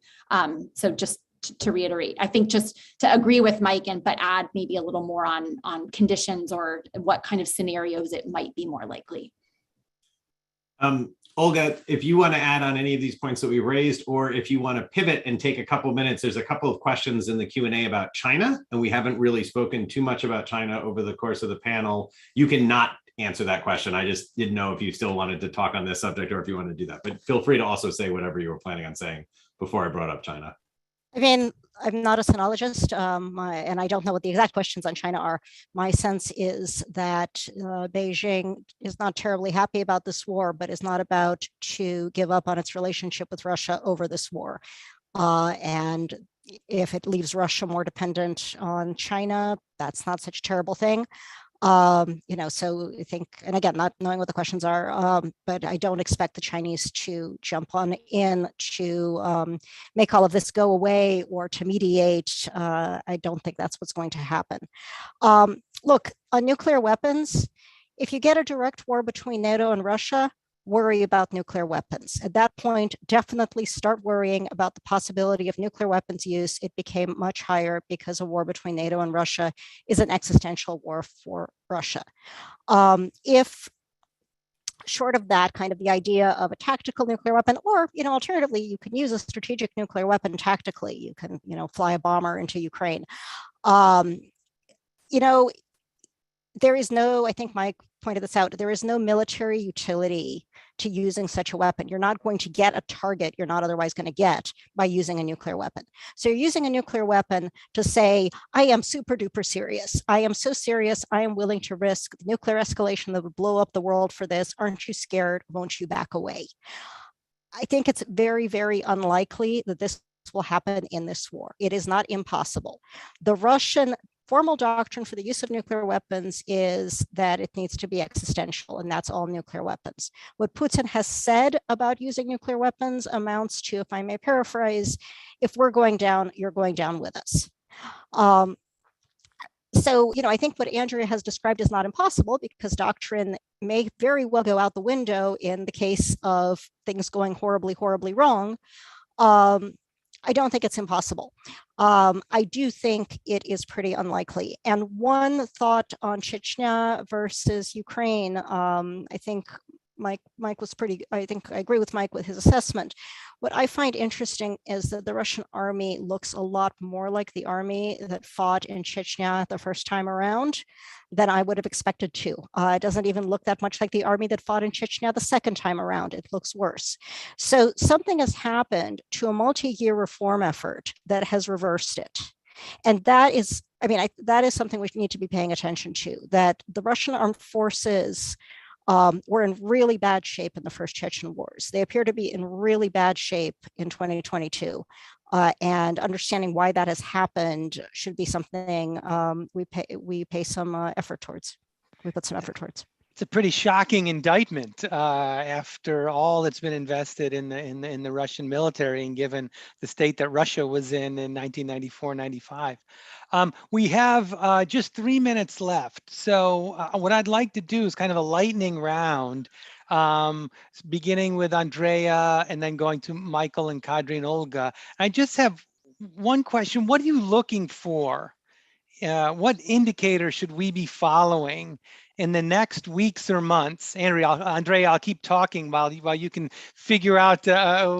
So just to reiterate, I think just to agree with Mike but add maybe a little more on conditions or what kind of scenarios it might be more likely. Olga, if you want to add on any of these points that we raised, or if you want to pivot and take a couple of minutes, there's a couple of questions in the Q&A about China, and we haven't really spoken too much about China over the course of the panel. You can not answer that question. I just didn't know if you still wanted to talk on this subject or if you want to do that, but feel free to also say whatever you were planning on saying before I brought up China. I'm not a sinologist, and I don't know what the exact questions on China are. My sense is that Beijing is not terribly happy about this war, but is not about to give up on its relationship with Russia over this war. And if it leaves Russia more dependent on China, that's not such a terrible thing. So I think, and again, not knowing what the questions are, but I don't expect the Chinese to jump on in to make all of this go away or to mediate. I don't think that's what's going to happen. Look, on nuclear weapons, if you get a direct war between NATO and Russia, worry about nuclear weapons. At that point, definitely start worrying about the possibility of nuclear weapons use. It became much higher because a war between NATO and Russia is an existential war for Russia. If short of that, kind of the idea of a tactical nuclear weapon, or, alternatively, you can use a strategic nuclear weapon tactically. You can, fly a bomber into Ukraine. There is no, I think Mike pointed this out, there is no military utility to using such a weapon. You're not going to get a target you're not otherwise going to get by using a nuclear weapon. So you're using a nuclear weapon to say, I am super duper serious. I am so serious, I am willing to risk the nuclear escalation that would blow up the world for this. Aren't you scared? Won't you back away? I think it's very, very unlikely that this will happen in this war. It is not impossible. The Russian formal doctrine for the use of nuclear weapons is that it needs to be existential, and that's all nuclear weapons. What Putin has said about using nuclear weapons amounts to, if I may paraphrase, if we're going down, you're going down with us. So, I think what Andrea has described is not impossible, because doctrine may very well go out the window in the case of things going horribly, horribly wrong. I don't think it's impossible. I do think it is pretty unlikely. And one thought on Chechnya versus Ukraine, I think Mike was pretty, I think I agree with Mike with his assessment. What I find interesting is that the Russian army looks a lot more like the army that fought in Chechnya the first time around than I would have expected to. It doesn't even look that much like the army that fought in Chechnya the second time around. It looks worse. So something has happened to a multi-year reform effort that has reversed it. And that is, that is something we need to be paying attention to, that the Russian armed forces were in really bad shape in the first Chechen wars. They appear to be in really bad shape in 2022. And understanding why that has happened should be something we pay some effort towards. We put some effort towards. It's a pretty shocking indictment after all that's been invested in the Russian military, and given the state that Russia was in 1994-95. We have just 3 minutes left. So what I'd like to do is kind of a lightning round, beginning with Andrea and then going to Michael and Kadri and Olga. I just have one question. What are you looking for? What indicators should we be following in the next weeks or months? Andrea, I'll keep talking while you can figure out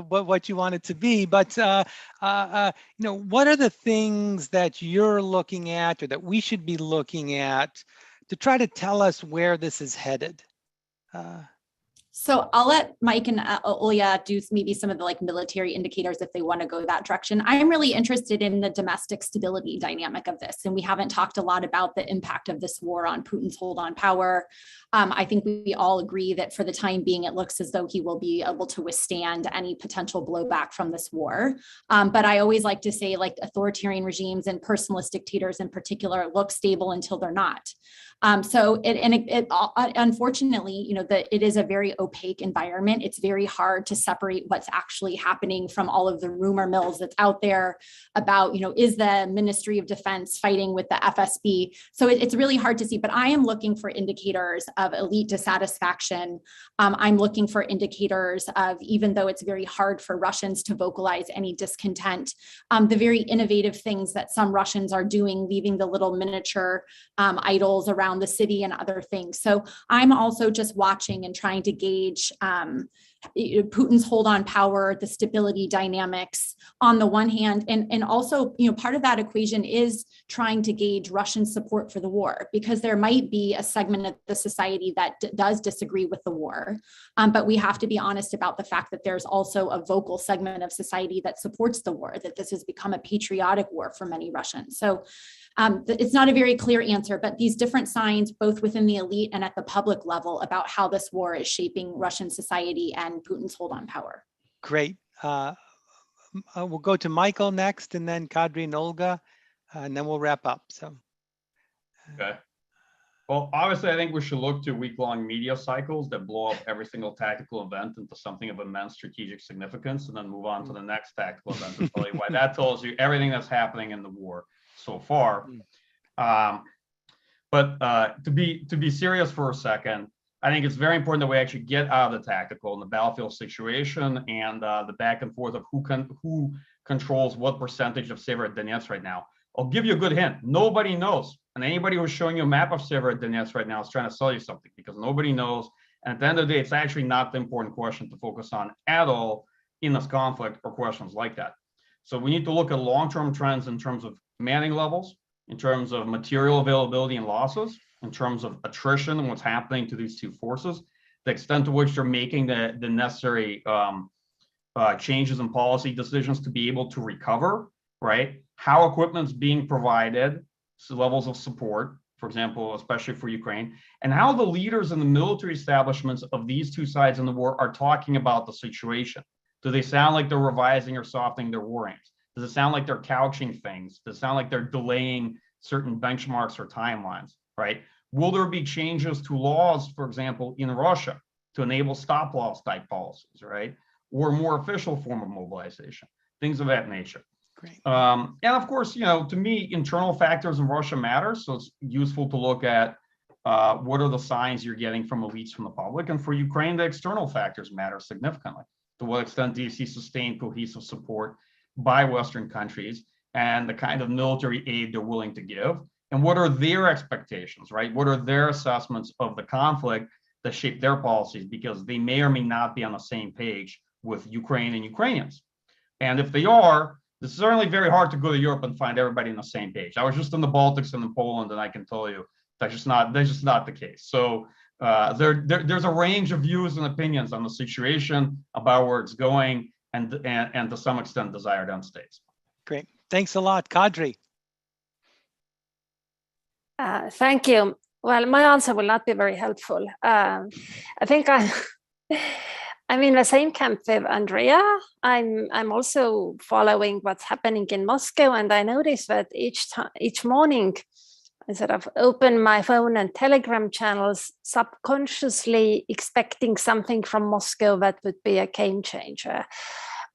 what you want it to be. But what are the things that you're looking at, or that we should be looking at, to try to tell us where this is headed? So I'll let Mike and Olya do maybe some of the military indicators if they want to go that direction. I'm really interested in the domestic stability dynamic of this. And we haven't talked a lot about the impact of this war on Putin's hold on power. I think we all agree that for the time being, it looks as though he will be able to withstand any potential blowback from this war. But I always like to say, authoritarian regimes and personalist dictators in particular look stable until they're not. Unfortunately, it is a very opaque environment. It's very hard to separate what's actually happening from all of the rumor mills that's out there about, is the Ministry of Defense fighting with the FSB? So it's really hard to see, but I am looking for indicators of elite dissatisfaction. I'm looking for indicators of, even though it's very hard for Russians to vocalize any discontent, the very innovative things that some Russians are doing, leaving the little miniature idols around the city and other things. So I'm also just watching and trying to gauge Putin's hold on power, the stability dynamics on the one hand, and also, part of that equation is trying to gauge Russian support for the war, because there might be a segment of the society that does disagree with the war. But we have to be honest about the fact that there's also a vocal segment of society that supports the war, that this has become a patriotic war for many Russians. So it's not a very clear answer, but these different signs, both within the elite and at the public level, about how this war is shaping Russian society and Putin's hold on power. Great. We'll go to Michael next, and then Kadri and Olga, and then we'll wrap up. So. Okay. Well, obviously, I think we should look to week-long media cycles that blow up every single tactical event into something of immense strategic significance, and then move on to the next tactical event and tell you why that tells you everything that's happening in the war so far. But to be serious for a second, I think it's very important that we actually get out of the tactical and the battlefield situation and the back and forth of who controls what percentage of Severodonetsk right now. I'll give you a good hint. Nobody knows. And anybody who's showing you a map of Severodonetsk right now is trying to sell you something, because nobody knows. And at the end of the day, it's actually not the important question to focus on at all in this conflict, or questions like that. So we need to look at long-term trends in terms of manning levels, in terms of material availability and losses, in terms of attrition and what's happening to these two forces, the extent to which they're making the necessary changes in policy decisions to be able to recover, right? How equipment's being provided, so levels of support, for example, especially for Ukraine, and how the leaders in the military establishments of these two sides in the war are talking about the situation. Do they sound like they're revising or softening their war aims? Does it sound like they're couching things? Does it sound like they're delaying certain benchmarks or timelines, right? Will there be changes to laws, for example, in Russia to enable stop loss type policies, right? Or a more official form of mobilization, things of that nature. Great. And of course, to me, internal factors in Russia matter. So it's useful to look at what are the signs you're getting from elites from the public. And for Ukraine, the external factors matter significantly. To what extent do you see sustained cohesive support by Western countries and the kind of military aid they're willing to give? And what are their expectations, right? What are their assessments of the conflict that shape their policies, because they may or may not be on the same page with Ukraine and Ukrainians. And if they are, it's certainly very hard to go to Europe and find everybody on the same page. I was just in the Baltics and in Poland, and I can tell you that's just not the case. So there's a range of views and opinions on the situation, about where it's going, and to some extent desired end states. Great. Thanks a lot, Kadri. Thank you. Well, my answer will not be very helpful. I think I'm in the same camp with Andrea. I'm also following what's happening in Moscow, and I notice that each morning I sort of open my phone and Telegram channels, subconsciously expecting something from Moscow that would be a game changer.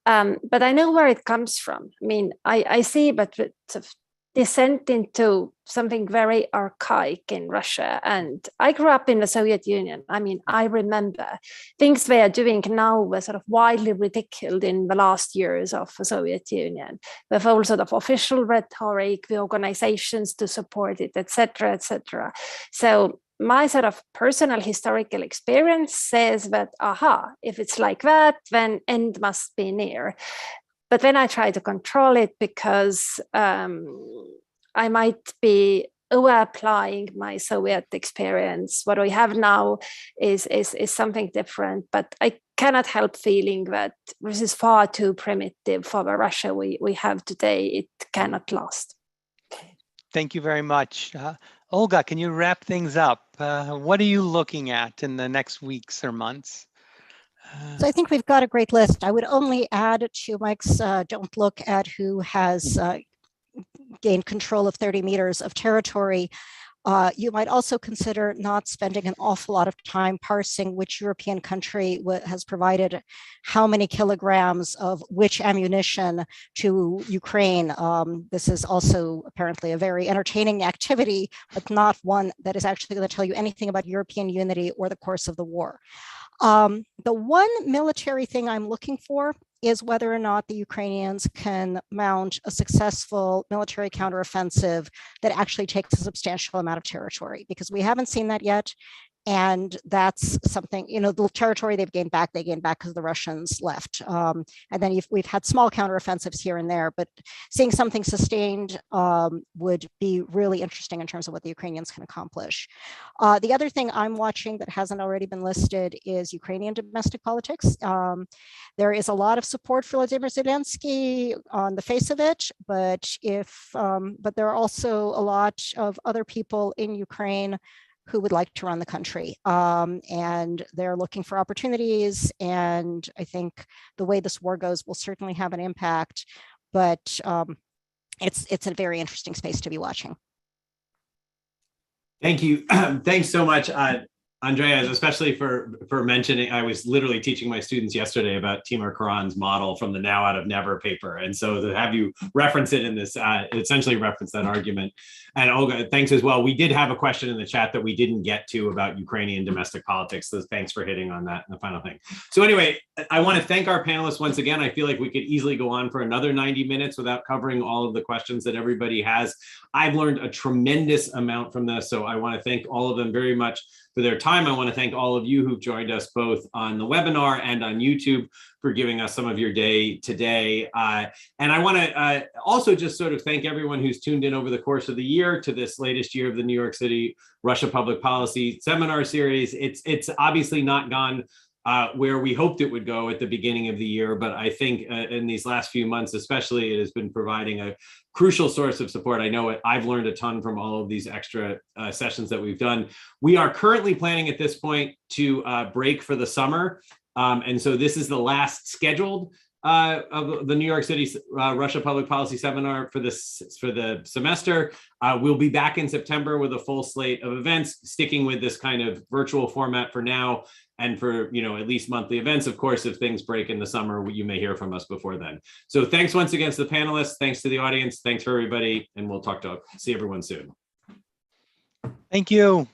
But I know where it comes from. I mean, I see that it's a descent into something very archaic in Russia. And I grew up in the Soviet Union. I mean, I remember things they are doing now were sort of widely ridiculed in the last years of the Soviet Union, with all sort of official rhetoric, the organizations to support it, etc., etc. So my sort of personal historical experience says that, aha, if it's like that, then end must be near. But then I try to control it, because I might be over-applying my Soviet experience. What we have now is something different, but I cannot help feeling that this is far too primitive for the Russia we have today. It cannot last. Thank you very much. Olga, can you wrap things up? What are you looking at in the next weeks or months? So I think we've got a great list. I would only add to Mike's don't look at who has gained control of 30 meters of territory. You might also consider not spending an awful lot of time parsing which European country has provided how many kilograms of which ammunition to Ukraine. This is also apparently a very entertaining activity, but not one that is actually going to tell you anything about European unity or the course of the war. The one military thing I'm looking for is whether or not the Ukrainians can mount a successful military counteroffensive that actually takes a substantial amount of territory, because we haven't seen that yet. And that's something, the territory they gained back because the Russians left. And then we've had small counteroffensives here and there, but seeing something sustained would be really interesting in terms of what the Ukrainians can accomplish. The other thing I'm watching that hasn't already been listed is Ukrainian domestic politics. There is a lot of support for Vladimir Zelensky on the face of it, but there are also a lot of other people in Ukraine who would like to run the country, and they're looking for opportunities. And I think the way this war goes will certainly have an impact, but it's a very interesting space to be watching. Thank you. Thanks so much, Andrea, especially for mentioning. I was literally teaching my students yesterday about Timur Kuran's model from the Now Out of Never paper. And so to have you reference it in this, essentially reference that argument. And Olga, thanks as well. We did have a question in the chat that we didn't get to about Ukrainian domestic politics. So thanks for hitting on that in the final thing. So anyway, I want to thank our panelists once again. I feel like we could easily go on for another 90 minutes without covering all of the questions that everybody has. I've learned a tremendous amount from this. So I want to thank all of them very much for their time. I want to thank all of you who've joined us both on the webinar and on YouTube for giving us some of your day today. And I want to also just sort of thank everyone who's tuned in over the course of the year to this latest year of the New York City Russia Public Policy Seminar Series. It's obviously not gone where we hoped it would go at the beginning of the year, but I think in these last few months, especially, it has been providing a crucial source of support. I know I've learned a ton from all of these extra sessions that we've done. We are currently planning at this point to break for the summer. And so this is the last scheduled of the New York City Russia Public Policy Seminar for the semester. We'll be back in September with a full slate of events, sticking with this kind of virtual format for now, and for at least monthly events. Of course, if things break in the summer, you may hear from us before then. So thanks once again to the panelists, thanks to the audience, thanks for everybody, and we'll see everyone soon. Thank you.